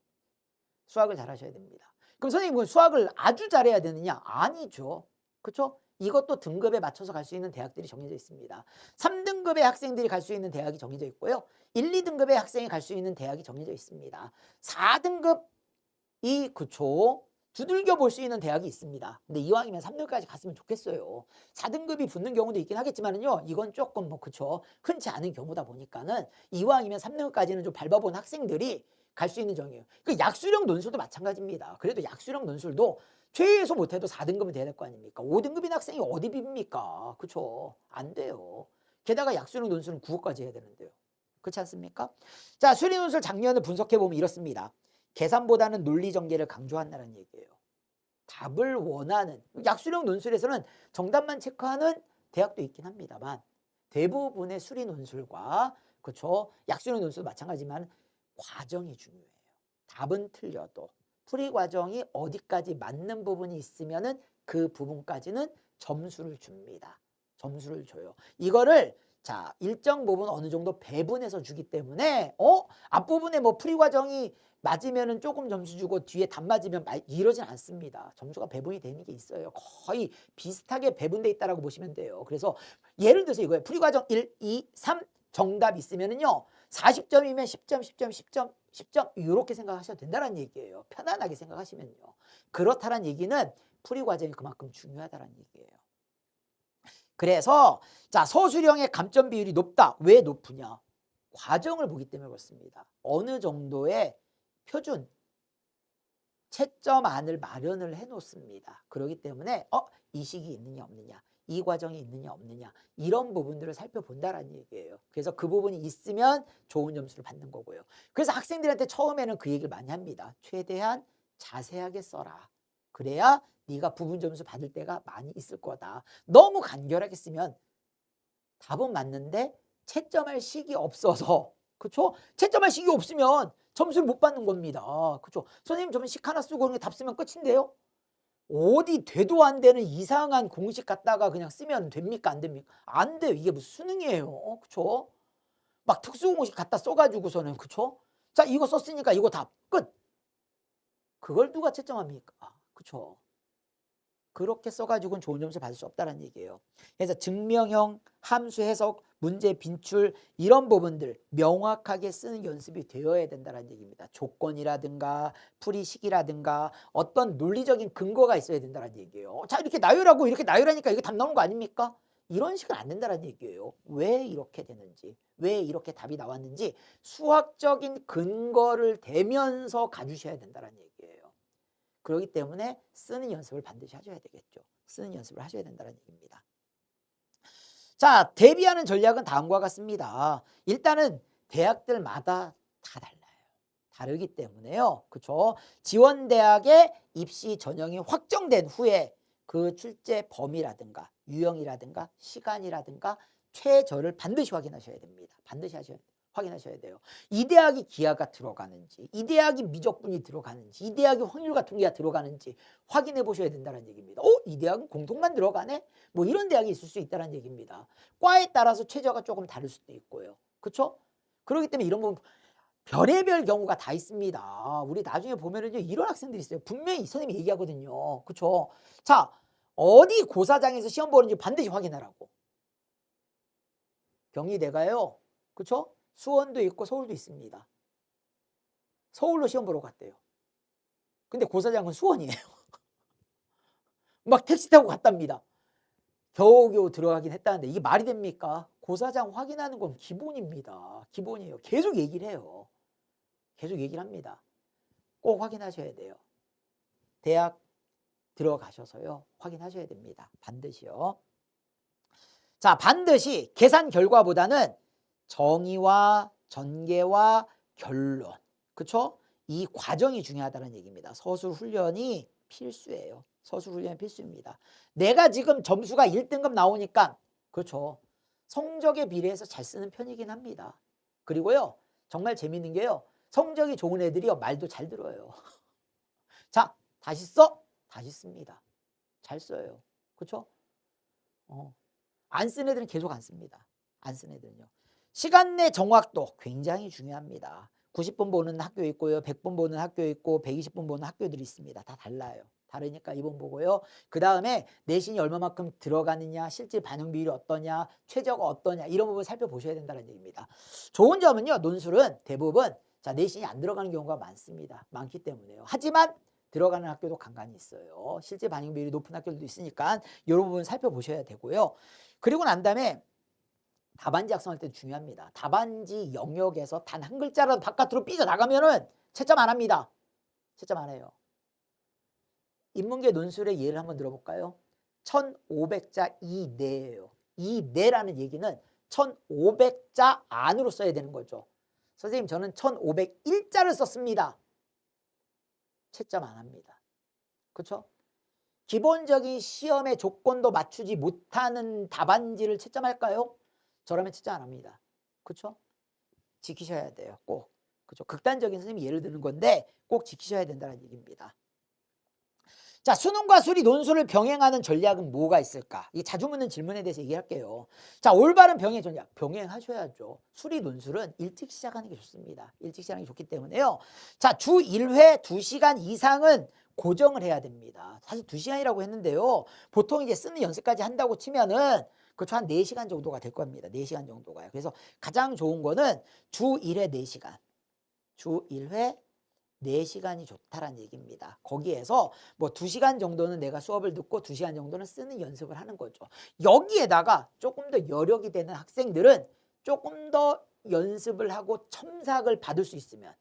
수학을 잘하셔야 됩니다. 그럼 선생님은 수학을 아주 잘해야 되느냐? 아니죠. 그렇죠? 이것도 등급에 맞춰서 갈 수 있는 대학들이 정해져 있습니다. 3등급의 학생들이 갈 수 있는 대학이 정해져 있고요. 1, 2등급의 학생이 갈 수 있는 대학이 정해져 있습니다. 4등급이 그쵸? 두들겨 볼 수 있는 대학이 있습니다. 근데 이왕이면 3등급까지 갔으면 좋겠어요. 4등급이 붙는 경우도 있긴 하겠지만요. 이건 조금 뭐 그쵸? 흔치 않은 경우다 보니까는 이왕이면 3등급까지는 좀 밟아본 학생들이 갈 수 있는 정이에요. 그 약수령 논술도 마찬가지입니다. 그래도 약수령 논술도 최소 못해도 4등급은 돼야 될 거 아닙니까? 5등급인 학생이 어디 빕니까? 그쵸? 안 돼요. 게다가 약수령 논술은 9호까지 해야 되는데요. 그렇지 않습니까? 자, 수리 논술 장면을 분석해보면 이렇습니다. 계산보다는 논리 전개를 강조한다는 얘기예요. 답을 원하는, 약수령 논술에서는 정답만 체크하는 대학도 있긴 합니다만 대부분의 수리 논술과 그쵸? 약수령 논술도 마찬가지지만 과정이 중요해요. 답은 틀려도 풀이 과정이 어디까지 맞는 부분이 있으면은 그 부분까지는 점수를 줍니다. 점수를 줘요. 이거를 자 일정 부분 어느 정도 배분해서 주기 때문에 앞부분에 뭐 풀이 과정이 맞으면은 조금 점수 주고 뒤에 답 맞으면 이러진 않습니다. 점수가 배분이 되는 게 있어요. 거의 비슷하게 배분돼 있다라고 보시면 돼요. 그래서 예를 들어서 이거예요. 풀이 과정 1, 2, 3 정답 있으면은요. 40점이면 10점, 10점, 10점, 10점 이렇게 생각하셔도 된다는 얘기예요. 편안하게 생각하시면요. 그렇다는 얘기는 풀이 과정이 그만큼 중요하다는 얘기예요. 그래서 자 서술형의 감점 비율이 높다. 왜 높으냐? 과정을 보기 때문에 그렇습니다. 어느 정도의 표준 채점안을 마련을 해놓습니다. 그렇기 때문에 이식이 있느냐 없느냐, 이 과정이 있느냐 없느냐 이런 부분들을 살펴본다라는 얘기예요. 그래서 그 부분이 있으면 좋은 점수를 받는 거고요. 그래서 학생들한테 처음에는 그 얘기를 많이 합니다. 최대한 자세하게 써라. 그래야 네가 부분 점수 받을 때가 많이 있을 거다. 너무 간결하게 쓰면 답은 맞는데 채점할 식이 없어서 그렇죠? 채점할 식이 없으면 점수를 못 받는 겁니다. 그렇죠? 선생님 저는 식 하나 쓰고 그냥 답 쓰면 끝인데요. 어디 되도 안 되는 이상한 공식 갖다가 그냥 쓰면 됩니까? 안 됩니까? 안 돼요. 이게 무슨 수능이에요. 그렇죠? 막 특수공식 갖다 써가지고서는 그렇죠? 자 이거 썼으니까 이거 답 끝. 그걸 누가 채점합니까? 그렇죠? 그렇게 써가지고는 좋은 점수를 받을 수 없다는 얘기예요. 그래서 증명형, 함수 해석, 문제 빈출 이런 부분들 명확하게 쓰는 연습이 되어야 된다는 얘기입니다. 조건이라든가 풀이식이라든가 어떤 논리적인 근거가 있어야 된다는 얘기예요. 자 이렇게 나열하고 이렇게 나열하니까 이게 답 나오는 거 아닙니까? 이런 식은 안 된다는 얘기예요. 왜 이렇게 되는지, 왜 이렇게 답이 나왔는지 수학적인 근거를 대면서 가주셔야 된다는 얘기예요. 그렇기 때문에 쓰는 연습을 반드시 하셔야 되겠죠. 쓰는 연습을 하셔야 된다는 얘기입니다. 자, 대비하는 전략은 다음과 같습니다. 일단은 대학들마다 다 달라요. 다르기 때문에요. 그렇죠? 지원대학의 입시 전형이 확정된 후에 그 출제 범위라든가 유형이라든가 시간이라든가 최저를 반드시 확인하셔야 됩니다. 반드시 확인하셔야 돼요. 이 대학이 기하가 들어가는지, 이 대학이 미적분이 들어가는지, 이 대학이 확률 같은 게 들어가는지 확인해 보셔야 된다는 얘기입니다. 이 대학은 공통만 들어가네? 뭐 이런 대학이 있을 수 있다는 얘기입니다. 과에 따라서 최저가 조금 다를 수도 있고요. 그렇죠? 그렇기 때문에 이런 부분 별의별 경우가 다 있습니다. 우리 나중에 보면은요 이런 학생들이 있어요. 분명히 선생님이 얘기하거든요. 그렇죠? 자, 어디 고사장에서 시험 보는지 반드시 확인하라고. 경희대가요. 그렇죠? 수원도 있고 서울도 있습니다. 서울로 시험 보러 갔대요. 근데 고사장은 수원이에요. 막 택시 타고 갔답니다. 겨우겨우 들어가긴 했다는데 이게 말이 됩니까? 고사장 확인하는 건 기본입니다. 기본이에요. 계속 얘기를 해요. 계속 얘기를 합니다. 꼭 확인하셔야 돼요. 대학 들어가셔서요. 확인하셔야 됩니다. 반드시요. 자, 반드시 계산 결과보다는 정의와 전개와 결론. 그쵸? 이 과정이 중요하다는 얘기입니다. 서술 훈련이 필수예요. 서술 훈련이 필수입니다. 내가 지금 점수가 1등급 나오니까 그렇죠. 성적에 비례해서 잘 쓰는 편이긴 합니다. 그리고요. 정말 재밌는 게요. 성적이 좋은 애들이요. 말도 잘 들어요. 자, 다시 써? 다시 씁니다. 잘 써요. 그렇죠? 안 쓴 애들은 계속 안 씁니다. 안 쓴 애들은요. 시간 내 정확도 굉장히 중요합니다. 90분 보는 학교 있고요. 100분 보는 학교 있고 120분 보는 학교들이 있습니다. 다 달라요. 다르니까 이번 보고요. 그 다음에 내신이 얼마만큼 들어가느냐, 실질 반영 비율이 어떠냐, 최저가 어떠냐 이런 부분 살펴보셔야 된다는 얘기입니다. 좋은 점은요. 논술은 대부분 자 내신이 안 들어가는 경우가 많습니다. 많기 때문에요. 하지만 들어가는 학교도 간간히 있어요. 실제 반영 비율이 높은 학교들도 있으니까 이런 부분 살펴보셔야 되고요. 그리고 난 다음에 답안지 작성할 때 중요합니다. 답안지 영역에서 단 한 글자라도 바깥으로 삐져나가면은 채점 안 합니다. 채점 안 해요. 인문계 논술의 예를 한번 들어볼까요? 1500자 이내예요. 이내라는 얘기는 1500자 안으로 써야 되는 거죠. 선생님 저는 1501자를 썼습니다. 채점 안 합니다. 그렇죠? 기본적인 시험의 조건도 맞추지 못하는 답안지를 채점할까요? 저라면 채점 안 합니다. 그렇죠? 지키셔야 돼요. 꼭. 그렇죠? 극단적인 선생님이 예를 드는 건데 꼭 지키셔야 된다는 얘기입니다. 자, 수능과 수리 논술을 병행하는 전략은 뭐가 있을까? 이게 자주 묻는 질문에 대해서 얘기할게요. 자, 올바른 병행 전략. 병행하셔야죠. 수리 논술은 일찍 시작하는 게 좋습니다. 일찍 시작하는 게 좋기 때문에요. 자, 주 1회 2시간 이상은 고정을 해야 됩니다. 사실 2시간이라고 했는데요. 보통 이제 쓰는 연습까지 한다고 치면은 그렇죠. 한 4시간 정도가 될 겁니다. 4시간 정도가요. 그래서 가장 좋은 거는 주 1회 4시간. 주 1회 4시간이 좋다라는 얘기입니다. 거기에서 뭐 2시간 정도는 내가 수업을 듣고 2시간 정도는 쓰는 연습을 하는 거죠. 여기에다가 조금 더 여력이 되는 학생들은 조금 더 연습을 하고 첨삭을 받을 수 있으면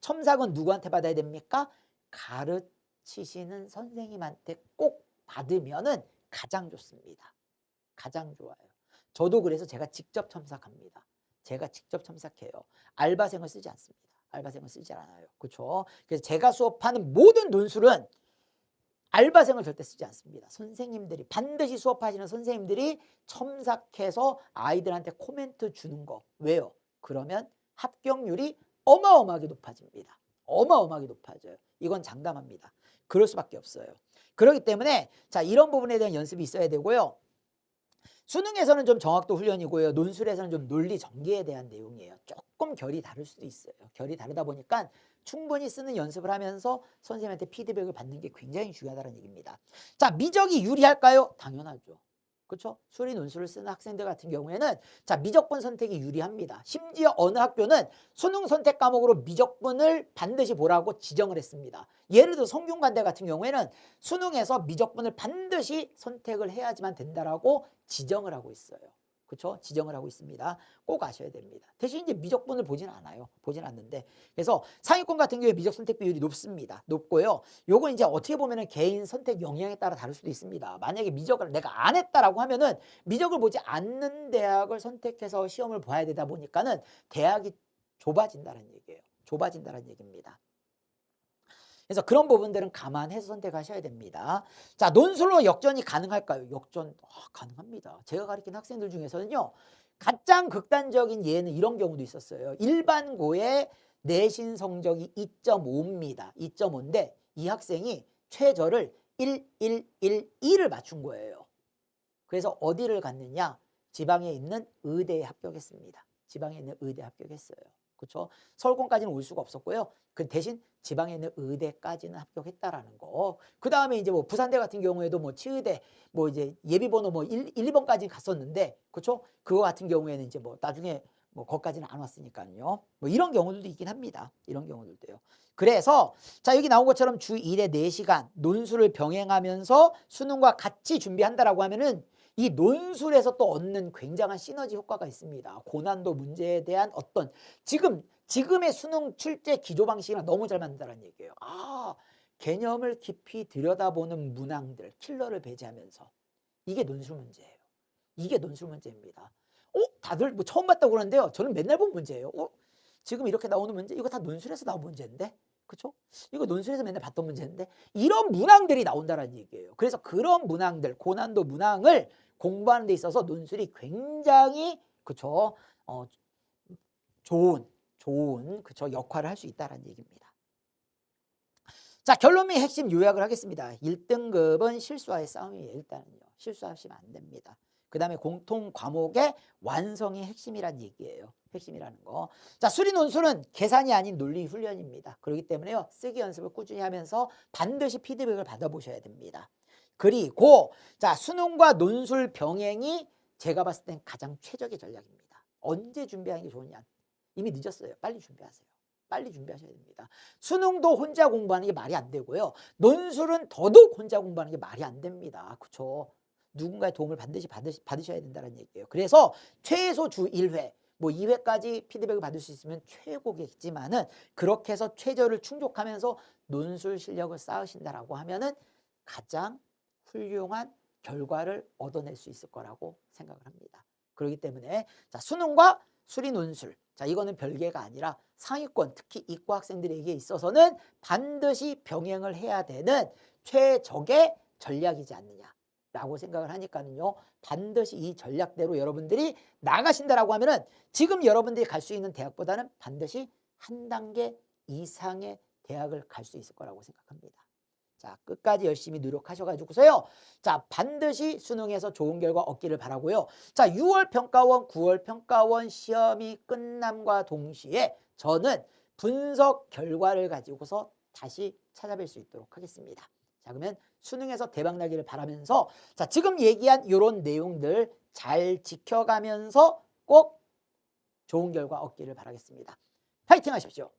첨삭은 누구한테 받아야 됩니까? 가르치시는 선생님한테 꼭 받으면은 가장 좋습니다. 가장 좋아요. 저도 그래서 제가 직접 첨삭합니다. 제가 직접 첨삭해요. 알바생을 쓰지 않습니다. 알바생을 쓰지 않아요. 그렇죠? 그래서 제가 수업하는 모든 논술은 알바생을 절대 쓰지 않습니다. 선생님들이 반드시 수업하시는 선생님들이 첨삭해서 아이들한테 코멘트 주는 거. 왜요? 그러면 합격률이 어마어마하게 높아집니다. 어마어마하게 높아져요. 이건 장담합니다. 그럴 수밖에 없어요. 그렇기 때문에 자 이런 부분에 대한 연습이 있어야 되고요. 수능에서는 좀 정확도 훈련이고요. 논술에서는 좀 논리 전개에 대한 내용이에요. 조금 결이 다를 수도 있어요. 결이 다르다 보니까 충분히 쓰는 연습을 하면서 선생님한테 피드백을 받는 게 굉장히 중요하다는 얘기입니다. 자, 미적이 유리할까요? 당연하죠. 그렇죠? 수리 논술을 쓰는 학생들 같은 경우에는 자 미적분 선택이 유리합니다. 심지어 어느 학교는 수능 선택 과목으로 미적분을 반드시 보라고 지정을 했습니다. 예를 들어 성균관대 같은 경우에는 수능에서 미적분을 반드시 선택을 해야지만 된다라고 지정을 하고 있어요. 그렇죠? 지정을 하고 있습니다. 꼭 아셔야 됩니다. 대신 이제 미적분을 보진 않아요. 보진 않는데. 그래서 상위권 같은 경우에 미적 선택 비율이 높습니다. 높고요. 요건 이제 어떻게 보면은 개인 선택 영향에 따라 다를 수도 있습니다. 만약에 미적을 내가 안 했다라고 하면은 미적을 보지 않는 대학을 선택해서 시험을 봐야 되다 보니까는 대학이 좁아진다는 얘기예요. 좁아진다는 얘기입니다. 그래서 그런 부분들은 감안해서 선택하셔야 됩니다. 자, 논술로 역전이 가능할까요? 역전 가능합니다. 제가 가르친 학생들 중에서는요. 가장 극단적인 예는 이런 경우도 있었어요. 일반고의 내신 성적이 2.5입니다. 2.5인데 이 학생이 최저를 1112를 맞춘 거예요. 그래서 어디를 갔느냐? 지방에 있는 의대에 합격했습니다. 지방에 있는 의대에 합격했어요. 그렇죠? 서울권까지는 올 수가 없었고요. 그 대신 지방에 있는 의대까지는 합격했다라는 거. 그 다음에 이제 뭐 부산대 같은 경우에도 뭐 치의대 뭐 이제 예비번호 뭐 1, 2번까지 갔었는데, 그렇죠? 그거 같은 경우에는 이제 뭐 나중에 뭐 거기까지는 안 왔으니까요. 뭐 이런 경우들도 있긴 합니다. 이런 경우들도요. 그래서 자 여기 나온 것처럼 주 1회 4시간 논술을 병행하면서 수능과 같이 준비한다라고 하면은 이 논술에서 또 얻는 굉장한 시너지 효과가 있습니다. 고난도 문제에 대한 어떤 지금의 수능 출제 기조 방식이랑 너무 잘 맞는다는 얘기예요. 아, 개념을 깊이 들여다보는 문항들, 킬러를 배제하면서 이게 논술 문제예요. 이게 논술 문제입니다. 다들 뭐 처음 봤다고 그러는데요. 저는 맨날 본 문제예요. 지금 이렇게 나오는 문제 이거 다 논술에서 나온 문제인데 그렇죠? 이거 논술에서 맨날 봤던 문제인데 이런 문항들이 나온다는 얘기예요. 그래서 그런 문항들, 고난도 문항을 공부하는 데 있어서 논술이 굉장히 그렇죠? 좋은 그렇죠? 역할을 할 수 있다는 얘기입니다. 자, 결론 및 핵심 요약을 하겠습니다. 1등급은 실수와의 싸움이에요. 일단은요. 실수하시면 안 됩니다. 그 다음에 공통 과목의 완성이 핵심이란 얘기예요. 핵심이라는 거. 자, 수리 논술은 계산이 아닌 논리 훈련입니다. 그렇기 때문에요. 쓰기 연습을 꾸준히 하면서 반드시 피드백을 받아보셔야 됩니다. 그리고 자, 수능과 논술 병행이 제가 봤을 땐 가장 최적의 전략입니다. 언제 준비하는 게 좋으냐? 이미 늦었어요. 빨리 준비하세요. 빨리 준비하셔야 됩니다. 수능도 혼자 공부하는 게 말이 안 되고요. 논술은 더더욱 혼자 공부하는 게 말이 안 됩니다. 그렇죠? 누군가의 도움을 반드시 받으셔야 된다는 얘기예요. 그래서 최소 주 1회, 뭐 2회까지 피드백을 받을 수 있으면 최고겠지만은 그렇게 해서 최저를 충족하면서 논술 실력을 쌓으신다라고 하면은 가장 훌륭한 결과를 얻어낼 수 있을 거라고 생각을 합니다. 그렇기 때문에 자, 수능과 수리 논술, 자 이거는 별개가 아니라 상위권 특히 이과 학생들에게 있어서는 반드시 병행을 해야 되는 최적의 전략이지 않느냐라고 생각을 하니까는요. 반드시 이 전략대로 여러분들이 나가신다라고 하면은 지금 여러분들이 갈 수 있는 대학보다는 반드시 한 단계 이상의 대학을 갈 수 있을 거라고 생각합니다. 자, 끝까지 열심히 노력하셔가지고서요. 자, 반드시 수능에서 좋은 결과 얻기를 바라고요. 자, 6월 평가원, 9월 평가원 시험이 끝남과 동시에 저는 분석 결과를 가지고서 다시 찾아뵐 수 있도록 하겠습니다. 자, 그러면 수능에서 대박 나기를 바라면서 자, 지금 얘기한 이런 내용들 잘 지켜가면서 꼭 좋은 결과 얻기를 바라겠습니다. 파이팅 하십시오.